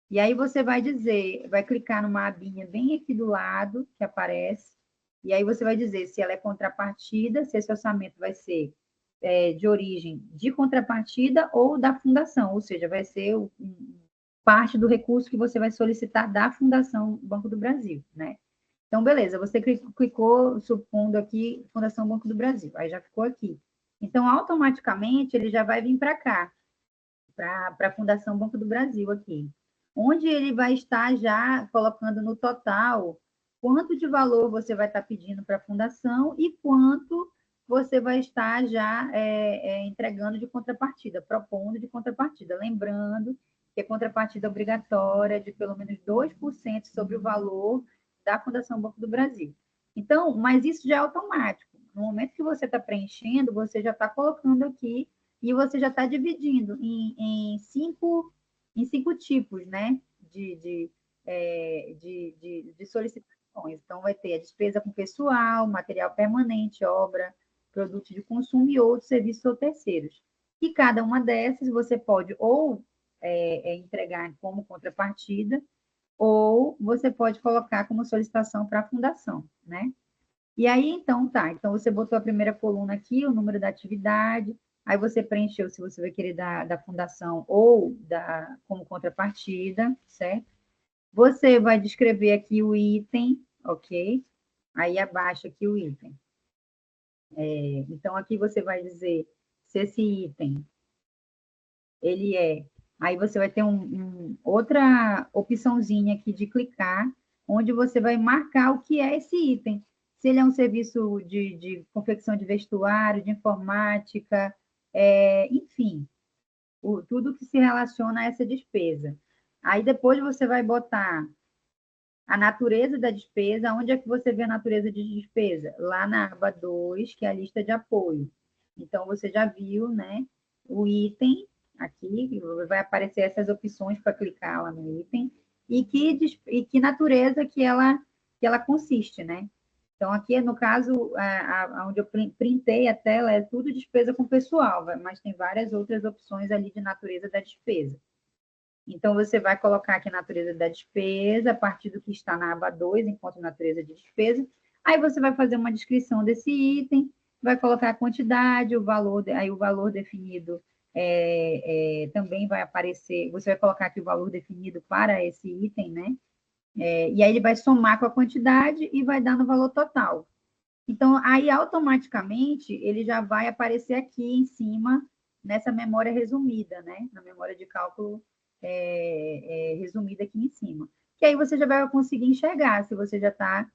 E aí você vai dizer, vai clicar numa abinha bem aqui do lado, que aparece, e aí você vai dizer se ela é contrapartida, se esse orçamento vai ser de origem de contrapartida ou da fundação, ou seja, vai ser parte do recurso que você vai solicitar da Fundação Banco do Brasil, né? Então, beleza, você clicou, supondo aqui, Fundação Banco do Brasil, aí já ficou aqui. Então, automaticamente, ele já vai vir para cá, para a Fundação Banco do Brasil aqui, onde ele vai estar já colocando no total quanto de valor você vai estar pedindo para a fundação e quanto você vai estar já entregando de contrapartida, propondo de contrapartida. Lembrando que a contrapartida obrigatória é de pelo menos 2% sobre o valor da Fundação Banco do Brasil. Então, mas isso já é automático. No momento que você está preenchendo, você já está colocando aqui e você já está dividindo em cinco tipos, né, de solicitações. Então, vai ter a despesa com pessoal, material permanente, obra, produtos de consumo e outros serviços ou terceiros. E cada uma dessas você pode ou entregar como contrapartida, ou você pode colocar como solicitação para a fundação, né? E aí, então, tá. Então, você botou a primeira coluna aqui, o número da atividade, aí você preencheu se você vai querer da fundação ou como contrapartida, certo? Você vai descrever aqui o item, ok? Aí abaixo aqui o item. Então, aqui você vai dizer se esse item, ele Aí você vai ter outra opçãozinha aqui de clicar, onde você vai marcar o que é esse item. Se ele é um serviço de confecção de vestuário, de informática, enfim, tudo que se relaciona a essa despesa. Aí depois você vai botar a natureza da despesa. Onde é que você vê a natureza de despesa? Lá na aba 2, que é a lista de apoio. Então, você já viu, né, o item aqui, vai aparecer essas opções para clicar lá no item, e que natureza que ela que ela consiste, né? Então, aqui, no caso, onde eu printei a tela, é tudo despesa com pessoal, mas tem várias outras opções ali de natureza da despesa. Então, você vai colocar aqui a natureza da despesa, a partir do que está na aba 2, enquanto natureza de despesa. Aí, você vai fazer uma descrição desse item, vai colocar a quantidade, o valor, aí o valor definido também vai aparecer, você vai colocar aqui o valor definido para esse item, né? E aí ele vai somar com a quantidade e vai dar no valor total. Então, aí automaticamente ele já vai aparecer aqui em cima, nessa memória resumida, né? Na memória de cálculo resumida aqui em cima. Que aí você já vai conseguir enxergar se você já está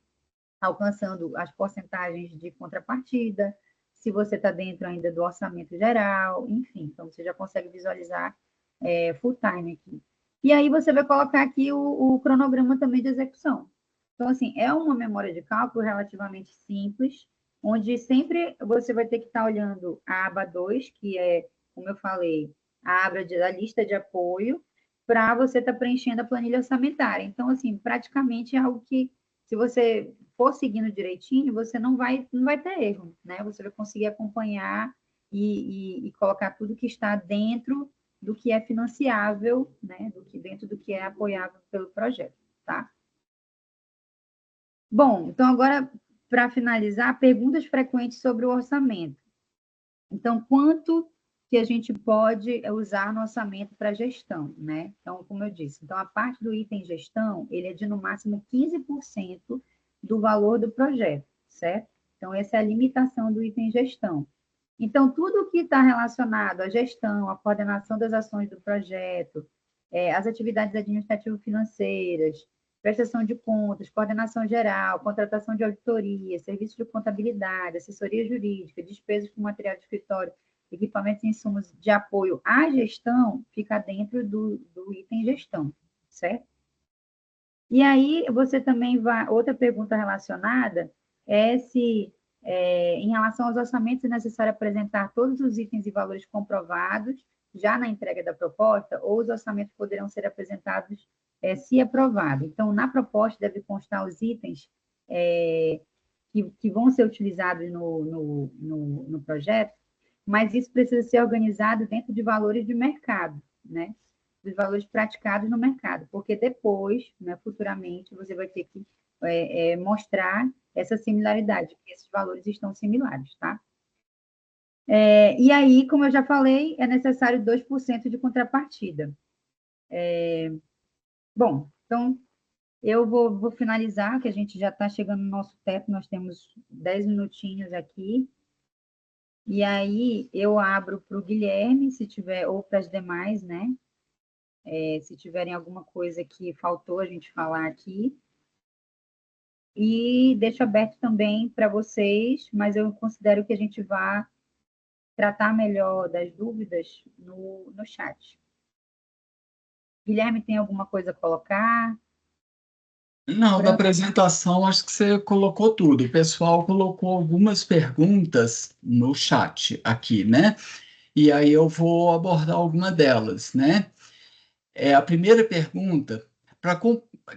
alcançando as porcentagens de contrapartida, se você está dentro ainda do orçamento geral, enfim. Então, você já consegue visualizar full time aqui. E aí você vai colocar aqui o cronograma também de execução. Então, assim, é uma memória de cálculo relativamente simples, onde sempre você vai ter que estar olhando a aba 2, que é, como eu falei, a aba da lista de apoio, para você estar preenchendo a planilha orçamentária. Então, assim, praticamente é algo que, se você for seguindo direitinho, você não vai ter erro, né? Você vai conseguir acompanhar e colocar tudo que está dentro do que é financiável, né, dentro do que é apoiável pelo projeto, tá? Bom, então agora, para finalizar, perguntas frequentes sobre o orçamento. Então, quanto que a gente pode usar no orçamento para gestão, né? Então, como eu disse, então a parte do item gestão, ele é de no máximo 15% do valor do projeto, certo? Então, essa é a limitação do item gestão. Então, tudo que está relacionado à gestão, à coordenação das ações do projeto, as atividades administrativo-financeiras, prestação de contas, coordenação geral, contratação de auditoria, serviço de contabilidade, assessoria jurídica, despesas com material de escritório, equipamentos e insumos de apoio à gestão, fica dentro do item gestão, certo? E aí, você também vai... Outra pergunta relacionada é se em relação aos orçamentos, é necessário apresentar todos os itens e valores comprovados já na entrega da proposta, ou os orçamentos poderão ser apresentados se aprovado. Então, na proposta deve constar os itens que vão ser utilizados no projeto, mas isso precisa ser organizado dentro de valores de mercado, né? Dos valores praticados no mercado, porque depois, né, futuramente, você vai ter que mostrar essa similaridade, porque esses valores estão similares, tá? E aí, como eu já falei, é necessário 2% de contrapartida. Bom, então, eu vou finalizar, que a gente já está chegando no nosso teto, nós temos 10 minutinhos aqui, e aí eu abro para o Guilherme, se tiver, ou para as demais, né? Se tiverem alguma coisa que faltou a gente falar aqui. E deixo aberto também para vocês, mas eu considero que a gente vai tratar melhor das dúvidas no chat. Guilherme, tem alguma coisa a colocar? Não, da apresentação, acho que você colocou tudo. O pessoal colocou algumas perguntas no chat aqui, né? E aí eu vou abordar alguma delas, né? A primeira pergunta,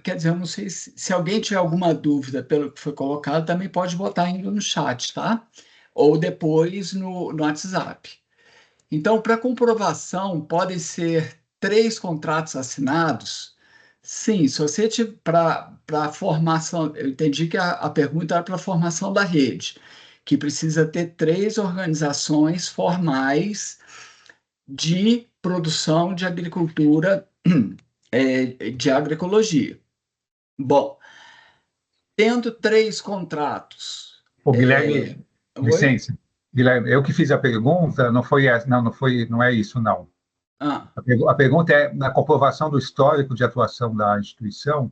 quer dizer, eu não sei se alguém tiver alguma dúvida pelo que foi colocado, também pode botar ainda no chat, tá? Ou depois no WhatsApp. Então, para comprovação, podem ser 3 contratos assinados? Sim, se você tiver para formação, eu entendi que a pergunta era para a formação da rede, que precisa ter 3 organizações formais de produção de agricultura, de agroecologia. Bom, tendo 3 contratos. Ô, Guilherme, licença. Guilherme, eu que fiz a pergunta, não foi essa, não é isso, não. A pergunta é, na comprovação do histórico de atuação da instituição,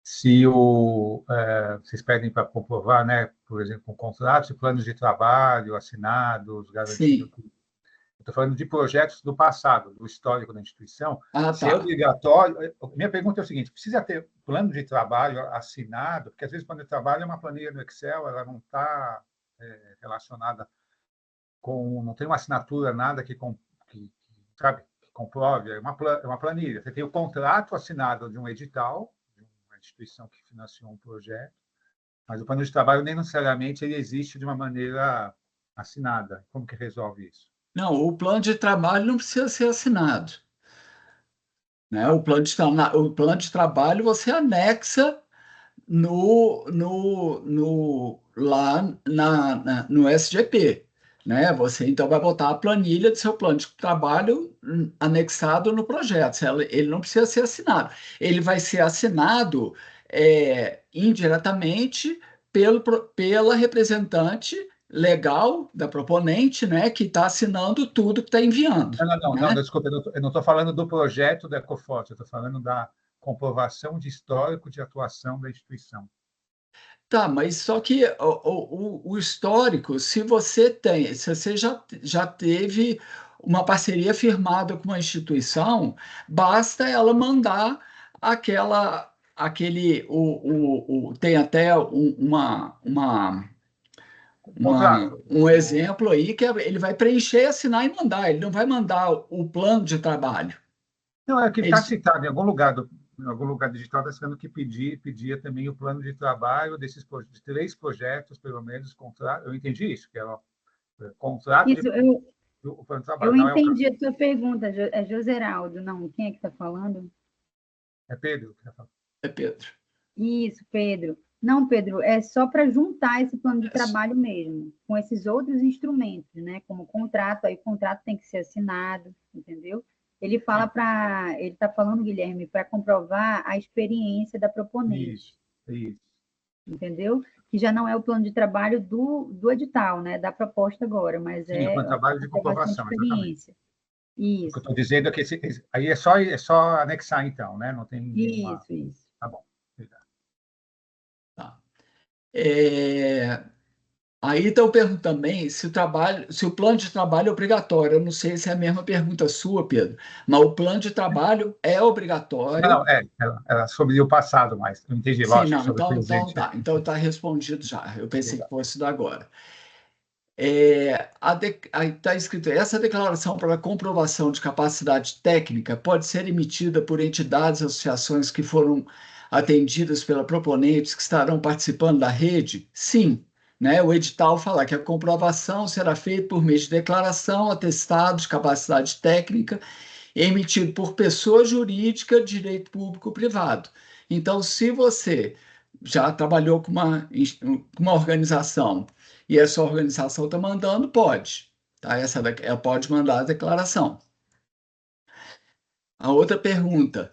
se vocês pedem para comprovar, né, por exemplo, contratos e planos de trabalho assinados, garantindo tudo. Estou falando de projetos do passado, do histórico da instituição. Se é obrigatório... Minha pergunta é o seguinte, precisa ter plano de trabalho assinado? Porque, às vezes, quando eu trabalho, é uma planilha no Excel, ela não está relacionada com... Não tem uma assinatura, nada sabe, que comprove. É uma planilha. Você tem o contrato assinado de um edital, de uma instituição que financiou um projeto, Mas o plano de trabalho nem necessariamente ele existe de uma maneira assinada. Como que resolve isso? Não, o plano de trabalho não precisa ser assinado, né? O plano de trabalho você anexa lá no SGP, né? Você então vai botar a planilha do seu plano de trabalho anexado no projeto. Ele não precisa ser assinado. Ele vai ser assinado indiretamente pela representante legal da proponente, né? Que está assinando tudo que está enviando. Não, desculpa, eu não estou falando do projeto da Ecoforte, eu estou falando da comprovação de histórico de atuação da instituição. Tá, mas só que o histórico, se você já teve uma parceria firmada com uma instituição, basta ela mandar tem até um exemplo aí que ele vai preencher, assinar e mandar, ele não vai mandar o plano de trabalho. Não, é que está citado em algum lugar digital, está sendo que pedia também o plano de trabalho de 3 projetos, pelo menos, contrato. Eu entendi isso, que era contrato isso, o plano de trabalho. Eu entendi a tua pergunta, é Joseraldo, não, quem é que está falando? É Pedro que está falando. É Pedro. Isso, Pedro. Não, Pedro, é só para juntar esse plano de trabalho mesmo, com esses outros instrumentos, né? Como o contrato, aí o contrato tem que ser assinado, entendeu? Ele está falando, Guilherme, para comprovar a experiência da proponente. Isso. Entendeu? Que já não é o plano de trabalho do edital, né? Da proposta agora, mas Sim, o plano de trabalho de comprovação, experiência. Isso. O que eu estou dizendo é que aí é só anexar, então, né? Não tem nenhuma... Isso. Tá bom. Tá. Aí então eu pergunto também se o plano de trabalho é obrigatório. Eu não sei se é a mesma pergunta sua, Pedro, mas o plano de trabalho é obrigatório. Não, era sobre o passado, mas eu entendi, Sim, lógico. não, sobre o presente. então está respondido já. Eu pensei que fosse do agora. Aí está escrito: essa declaração para comprovação de capacidade técnica pode ser emitida por entidades e associações que foram atendidas pela proponentes que estarão participando da rede? Sim. Né? O edital fala que a comprovação será feita por meio de declaração, atestado de capacidade técnica, emitido por pessoa jurídica de direito público ou privado. Então, se você já trabalhou com uma organização e essa organização está mandando, pode. Tá? Ela pode mandar a declaração. A outra pergunta: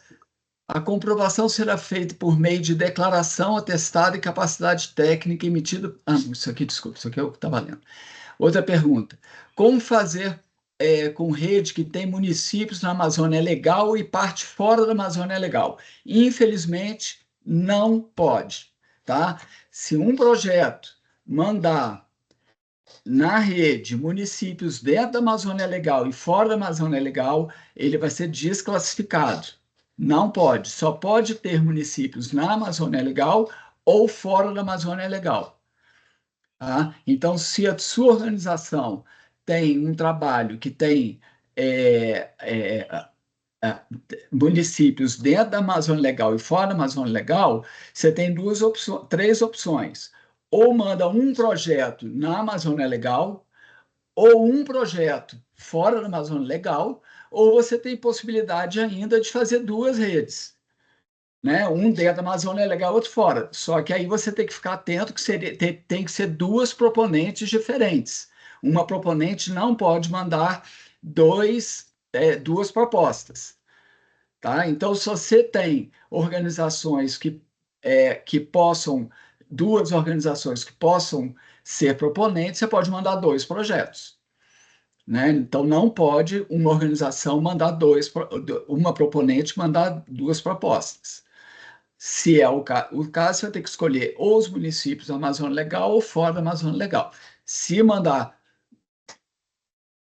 a comprovação será feita por meio de declaração, atestado e capacidade técnica emitida... desculpa, isso aqui é o que está valendo. Outra pergunta: como fazer com rede que tem municípios na Amazônia Legal e parte fora da Amazônia Legal? Infelizmente, não pode. Tá? Se um projeto mandar na rede municípios dentro da Amazônia Legal e fora da Amazônia Legal, ele vai ser desclassificado. Não pode, só pode ter municípios na Amazônia Legal ou fora da Amazônia Legal. Tá? Então, se a sua organização tem um trabalho que tem municípios dentro da Amazônia Legal e fora da Amazônia Legal, você tem 3 opções. Ou manda um projeto na Amazônia Legal, ou um projeto fora da Amazônia Legal, ou você tem possibilidade ainda de fazer 2 redes, né? Um dentro da Amazônia Legal, outro fora. Só que aí você tem que ficar atento que tem que ser 2 proponentes diferentes. Uma proponente não pode mandar 2 propostas. Tá? Então, se você tem organizações que possam, 2 organizações que possam ser proponentes, você pode mandar 2 projetos. Né? Então, não pode uma organização mandar uma proponente mandar 2 propostas. Se é o caso, você vai ter que escolher ou os municípios da Amazônia Legal ou fora da Amazônia Legal. Se mandar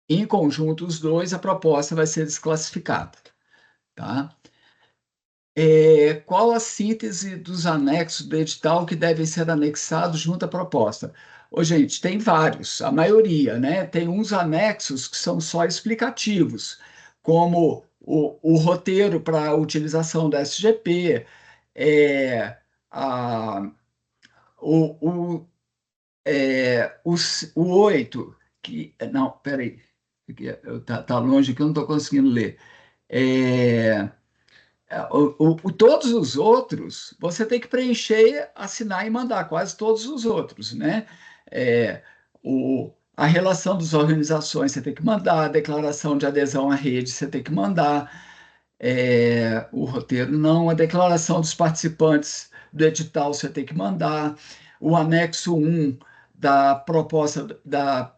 em conjunto os 2, a proposta vai ser desclassificada. Tá? Qual a síntese dos anexos do edital que devem ser anexados junto à proposta? Gente, tem vários, a maioria, né? Tem uns anexos que são só explicativos, como o roteiro para a utilização da SGP, O 8, que... Não, peraí. Está longe que eu não estou conseguindo ler. Todos os outros, você tem que preencher, assinar e mandar, quase todos os outros, né? A relação das organizações você tem que mandar, a declaração de adesão à rede você tem que mandar, o roteiro não, a declaração dos participantes do edital você tem que mandar, o anexo 1 da proposta da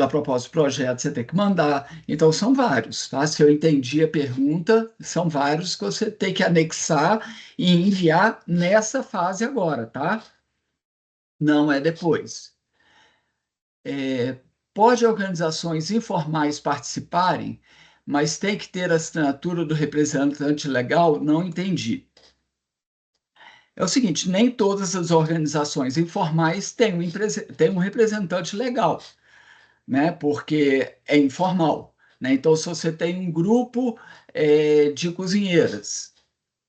proposta do projeto você tem que mandar. Então, são vários, tá? Se eu entendi a pergunta, são vários que você tem que anexar e enviar nessa fase agora, tá? Não é depois. Pode organizações informais participarem, mas tem que ter a assinatura do representante legal? Não entendi. É o seguinte, nem todas as organizações informais têm um representante legal, né? Porque é informal, né? Então, se você tem um grupo de cozinheiras,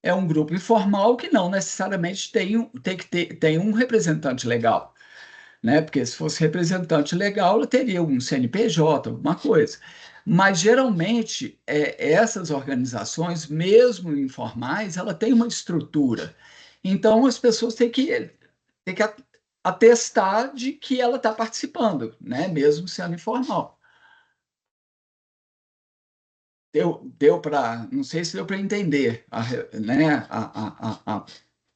é um grupo informal que não necessariamente tem um representante legal, né? Porque se fosse representante legal, ela teria um CNPJ, alguma coisa. Mas, geralmente, essas organizações, mesmo informais, ela tem uma estrutura. Então, as pessoas têm que atestar de que ela está participando, né? Mesmo sendo informal. Deu para... Não sei se deu para entender né,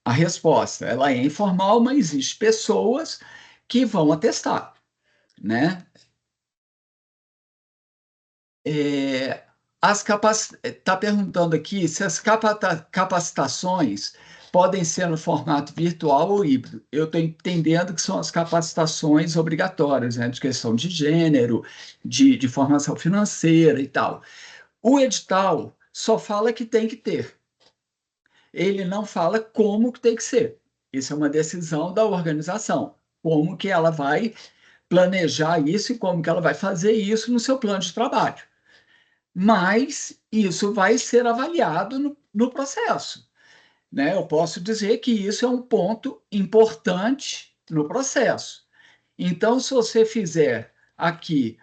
a resposta. Ela é informal, mas existem pessoas que vão atestar, né? Está perguntando aqui se as capacitações podem ser no formato virtual ou híbrido. Eu estou entendendo que são as capacitações obrigatórias, né, de questão de gênero, de formação financeira e tal. O edital só fala que tem que ter. Ele não fala como que tem que ser. Isso é uma decisão da organização. Como que ela vai planejar isso e como que ela vai fazer isso no seu plano de trabalho. Mas isso vai ser avaliado no processo, né? Eu posso dizer que isso é um ponto importante no processo. Então, se você fizer aqui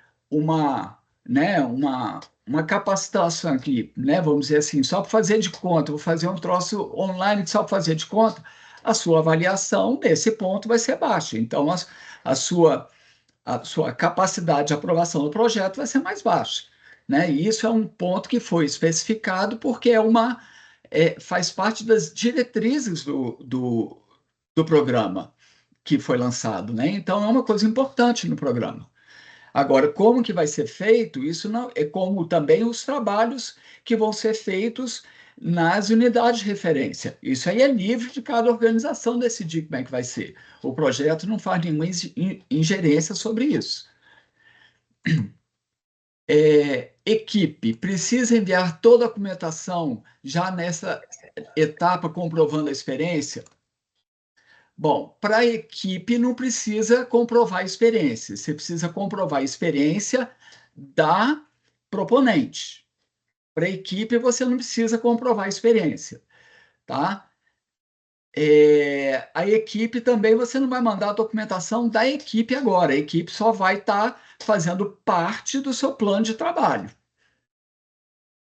né, uma capacitação aqui, né, vamos dizer assim, só para fazer de conta, vou fazer um troço online só para fazer de conta, a sua avaliação nesse ponto vai ser baixa. Então, a sua capacidade de aprovação do projeto vai ser mais baixa, né? E isso é um ponto que foi especificado porque faz parte das diretrizes do programa que foi lançado, né? Então, é uma coisa importante no programa. Agora, como que vai ser feito? Isso não é como também os trabalhos que vão ser feitos nas unidades de referência. Isso aí é livre de cada organização decidir como é que vai ser. O projeto não faz nenhuma ingerência sobre isso. Equipe, precisa enviar toda a documentação já nessa etapa comprovando a experiência? Bom, para a equipe não precisa comprovar a experiência, você precisa comprovar a experiência da proponente. Para a equipe, você não precisa comprovar a experiência, tá? A equipe também, você não vai mandar a documentação da equipe agora, a equipe só vai estar fazendo parte do seu plano de trabalho,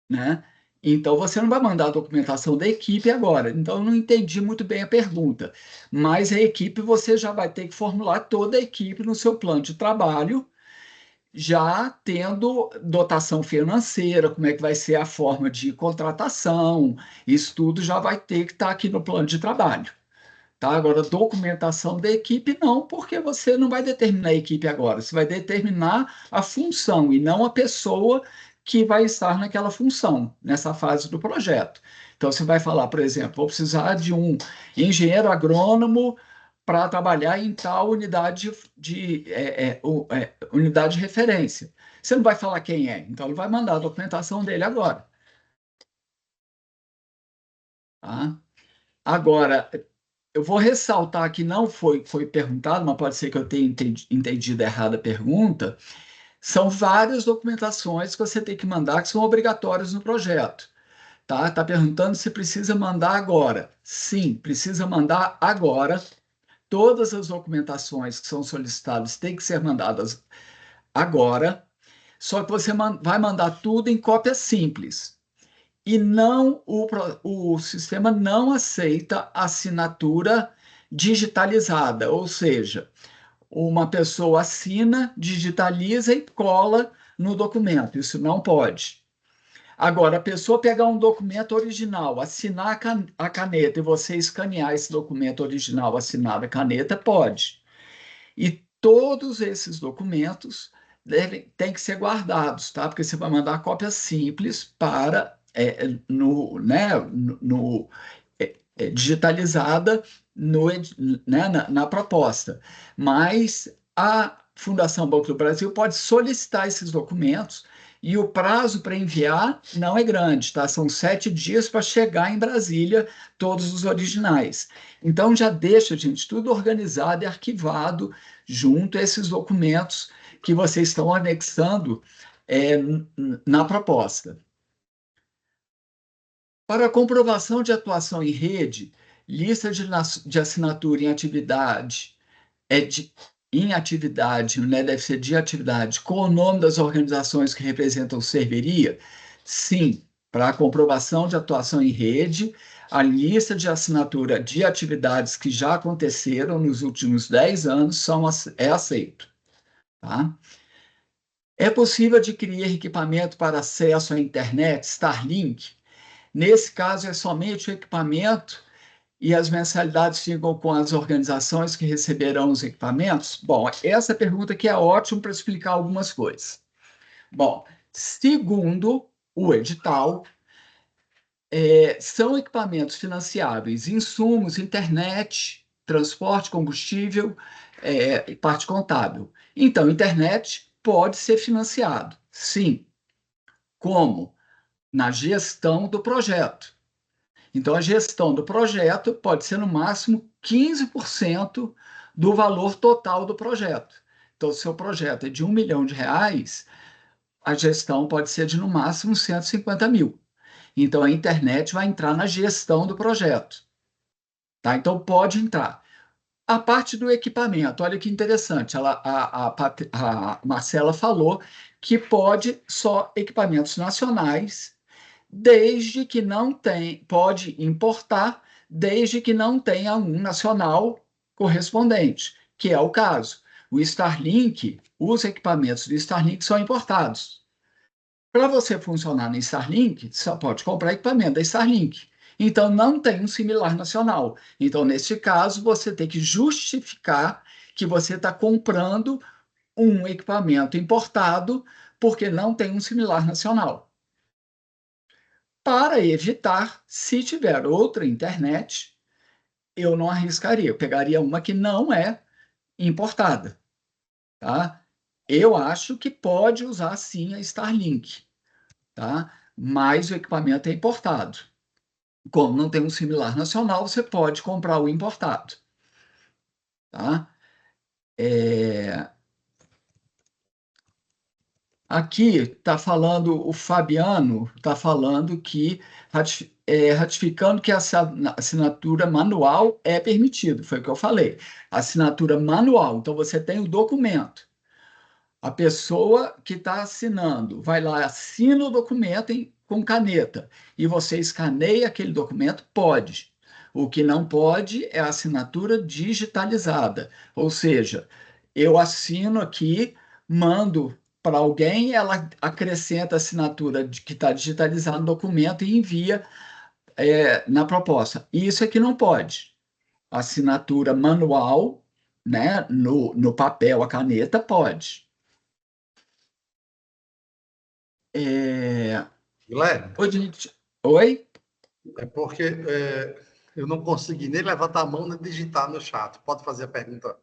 né? Então, você não vai mandar a documentação da equipe agora. Então, eu não entendi muito bem a pergunta. Mas a equipe, você já vai ter que formular toda a equipe no seu plano de trabalho, já tendo dotação financeira, como é que vai ser a forma de contratação, isso tudo já vai ter que estar aqui no plano de trabalho. Tá? Agora, documentação da equipe, não, porque você não vai determinar a equipe agora, você vai determinar a função e não a pessoa que vai estar naquela função, nessa fase do projeto. Então, você vai falar, por exemplo, vou precisar de um engenheiro agrônomo para trabalhar em tal unidade unidade de referência. Você não vai falar quem é, então ele vai mandar a documentação dele agora. Tá? Agora, eu vou ressaltar que não foi perguntado, mas pode ser que eu tenha entendido errado a pergunta. São várias documentações que você tem que mandar que são obrigatórias no projeto. Tá perguntando se precisa mandar agora. Sim, precisa mandar agora todas as documentações que são solicitadas têm que ser mandadas agora, só que você vai mandar tudo em cópia simples. E não o sistema não aceita assinatura digitalizada, ou seja, uma pessoa assina, digitaliza e cola no documento. Isso não pode. Agora, a pessoa pegar um documento original, assinar a caneta e você escanear esse documento original assinado a caneta, pode. E todos esses documentos têm que ser guardados, tá? Porque você vai mandar cópia simples para digitalizada na proposta. Mas a Fundação Banco do Brasil pode solicitar esses documentos e o prazo para enviar não é grande, tá? São 7 dias para chegar em Brasília todos os originais. Então já deixa, gente, tudo organizado e arquivado junto a esses documentos que vocês estão anexando na proposta. Para a comprovação de atuação em rede, lista de assinatura em atividade, né, deve ser de atividade, com o nome das organizações que representam serviria? Sim, para a comprovação de atuação em rede, a lista de assinatura de atividades que já aconteceram nos últimos 10 anos é aceito. Tá? É possível adquirir equipamento para acesso à internet, Starlink? Nesse caso, é somente o equipamento e as mensalidades ficam com as organizações que receberão os equipamentos? Bom, essa pergunta aqui é ótima para explicar algumas coisas. Bom, segundo o edital, são equipamentos financiáveis, insumos, internet, transporte, combustível e parte contábil. Então, internet pode ser financiado, sim. Como? Na gestão do projeto. Então, a gestão do projeto pode ser, no máximo, 15% do valor total do projeto. Então, se o seu projeto é de R$1 milhão, a gestão pode ser de, no máximo, R$150 mil. Então, a internet vai entrar na gestão do projeto. Tá? Então, pode entrar. A parte do equipamento, olha que interessante, a Marcela falou que pode só equipamentos nacionais, desde que não pode importar, desde que não tenha um nacional correspondente, que é o caso. O Starlink, os equipamentos do Starlink são importados. Para você funcionar no Starlink, só pode comprar equipamento da Starlink. Então, não tem um similar nacional. Então, neste caso, você tem que justificar que você está comprando um equipamento importado porque não tem um similar nacional. Para evitar, se tiver outra internet, eu não arriscaria. Eu pegaria uma que não é importada. Tá? Eu acho que pode usar, sim, a Starlink. Tá? Mas o equipamento é importado. Como não tem um similar nacional, você pode comprar o importado. Tá? Aqui está falando, o Fabiano está falando que, ratificando que a assinatura manual é permitida, foi o que eu falei. Assinatura manual, então você tem o documento. A pessoa que está assinando vai lá, assina o documento com caneta, e você escaneia aquele documento, pode. O que não pode é a assinatura digitalizada, ou seja, eu assino aqui, mando para alguém, ela acrescenta a assinatura que está digitalizada no documento e envia na proposta. Isso é que não pode. Assinatura manual, né, no papel, a caneta, pode. Guilherme? Oi? É porque eu não consegui nem levantar a mão nem digitar no chat. Pode fazer a pergunta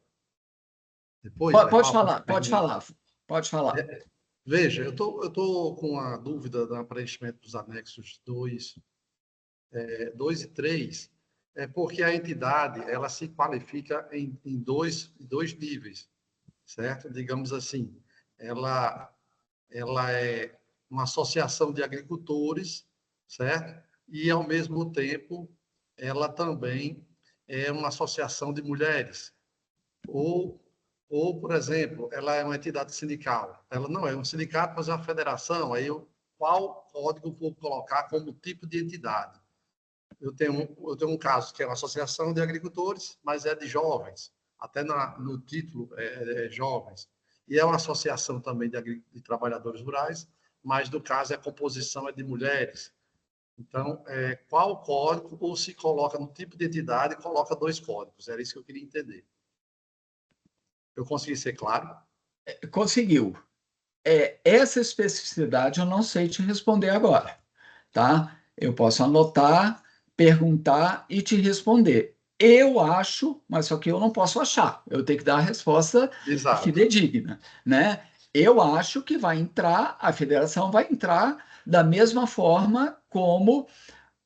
depois? Pode falar. Veja, eu tô com a dúvida do preenchimento dos anexos 2 e 3, porque a entidade ela se qualifica em dois níveis, certo? Digamos assim, ela é uma associação de agricultores, certo? E, ao mesmo tempo, ela também é uma associação de mulheres. Ou, por exemplo, ela é uma entidade sindical. Ela não é um sindicato, mas é uma federação. Aí, qual código vou colocar como tipo de entidade? Eu tenho um caso que é uma associação de agricultores, mas é de jovens. Até no título é jovens. E é uma associação também de trabalhadores rurais, mas no caso a composição é de mulheres. Então, qual código, ou se coloca no tipo de entidade, coloca 2 códigos. Era isso que eu queria entender. Eu consegui ser claro? Conseguiu. Essa especificidade eu não sei te responder agora, tá? Eu posso anotar, perguntar e te responder. Eu acho, mas só que eu não posso achar. Eu tenho que dar a resposta fidedigna, né? Eu acho que vai entrar, a federação vai entrar da mesma forma como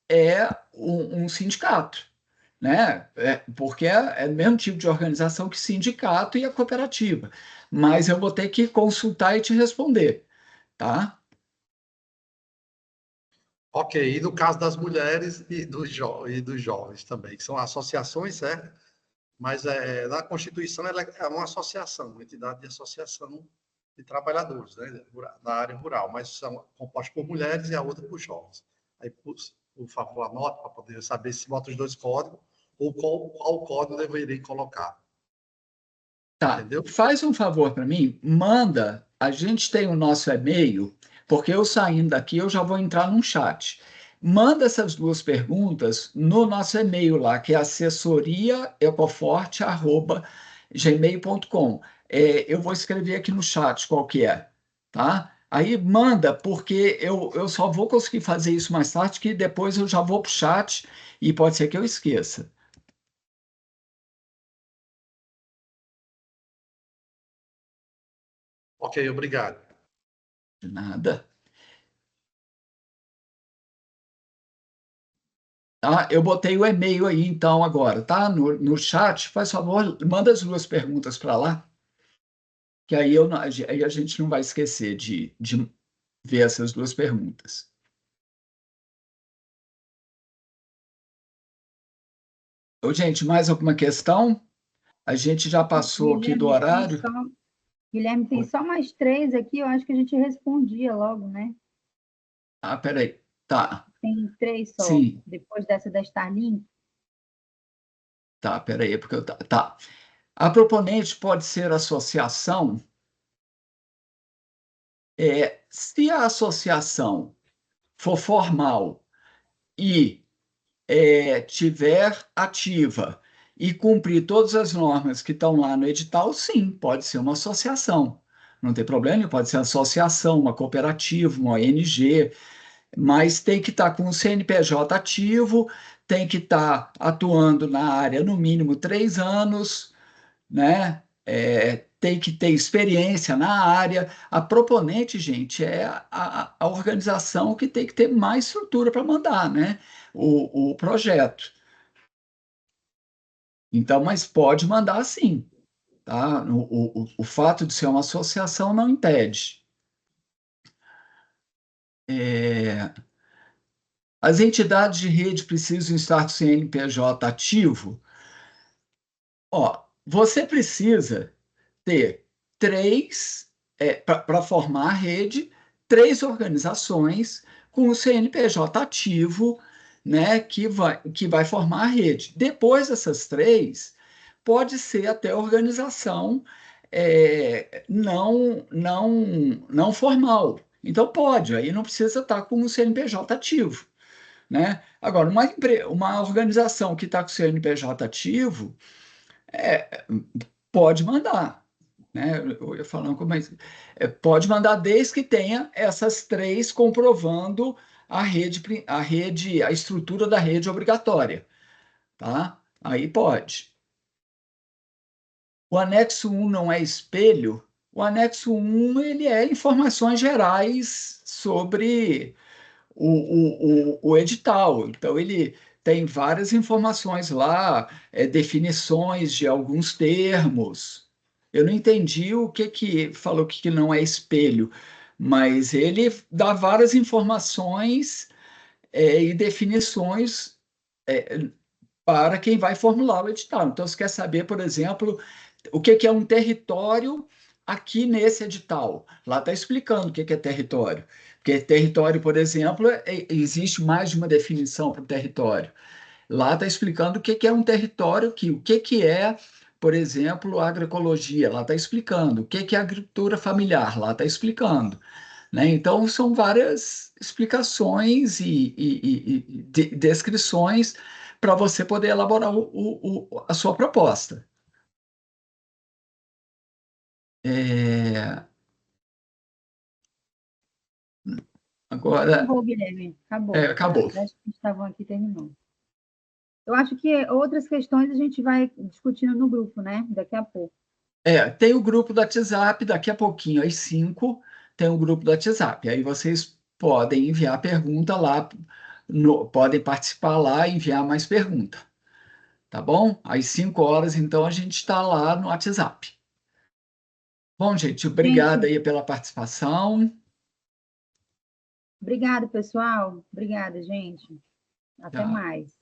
é um sindicato, né? Porque é o mesmo tipo de organização que sindicato e a cooperativa. Mas eu vou ter que consultar e te responder, tá? Ok, e no caso das mulheres e dos jovens também, que são associações, certo? Mas na Constituição ela é uma associação, uma entidade de associação de trabalhadores, né, da área rural, mas são compostos por mulheres e a outra por jovens. Aí, por favor, anote para poder saber se bota os 2 códigos ou qual código deveria colocar. Tá, entendeu? Faz um favor para mim, manda, a gente tem o nosso e-mail, porque eu saindo daqui eu já vou entrar num chat. Manda essas 2 perguntas no nosso e-mail lá, que é assessoriaecoforte@gmail.com. Eu vou escrever aqui no chat qual que é, tá? Aí manda, porque eu só vou conseguir fazer isso mais tarde, que depois eu já vou para o chat e pode ser que eu esqueça. Ok, obrigado. De nada. Tá? Eu botei o e-mail aí, então, agora, tá? No chat, faz favor, manda as 2 perguntas para lá, que aí a gente não vai esquecer de ver essas 2 perguntas. Ô, gente, mais alguma questão? A gente já passou aqui do horário. Guilherme, tem só mais 3 aqui, eu acho que a gente respondia logo, né? Ah, peraí. Tá. Tem 3 só, Sim. depois dessa da Starlink. Tá, peraí, porque tá. A proponente pode ser associação. Se a associação for formal e tiver ativa e cumprir todas as normas que estão lá no edital, sim, pode ser uma associação. Não tem problema, pode ser associação, uma cooperativa, uma ONG, mas tem que estar com o CNPJ ativo, tem que estar atuando na área no mínimo 3 anos, né? Tem que ter experiência na área. A proponente, gente, é a organização que tem que ter mais estrutura para mandar, né? O projeto. Então, mas pode mandar sim, tá? O fato de ser uma associação não impede. As entidades de rede precisam estar com o CNPJ ativo? Ó, você precisa ter 3, para formar a rede, 3 organizações com o CNPJ ativo, né, que vai formar a rede. Depois dessas 3, pode ser até organização não formal. Então, pode, aí não precisa estar com o CNPJ ativo, né? Agora, uma organização que está com o CNPJ ativo, pode mandar, né? Eu ia falando como pode mandar desde que tenha essas 3 comprovando a estrutura da rede obrigatória, tá? Aí pode. O anexo 1 não é espelho? O anexo 1 ele é informações gerais sobre o edital. Então, ele tem várias informações lá, definições de alguns termos. Eu não entendi o que falou que não é espelho, mas ele dá várias informações e definições para quem vai formular o edital. Então, você quer saber, por exemplo, o que é um território aqui nesse edital. Lá está explicando o que é território. Porque território, por exemplo, existe mais de uma definição para o território. Lá está explicando o que é um território aqui, o que é, por exemplo, agroecologia. Lá está explicando o que é agricultura familiar. Lá está explicando. Né? Então, são várias explicações e descrições para você poder elaborar a sua proposta. Agora. Acabou, Guilherme. Acabou. Acabou. As que estavam aqui terminou. Eu acho que outras questões a gente vai discutindo no grupo, né? Daqui a pouco. Tem o grupo do WhatsApp, daqui a pouquinho, às 5, tem o grupo do WhatsApp. Aí vocês podem enviar pergunta lá, podem participar lá e enviar mais pergunta. Tá bom? Às 5 horas, então, a gente está lá no WhatsApp. Bom, gente, obrigado aí pela participação. Obrigada, pessoal. Obrigada, gente. Até mais.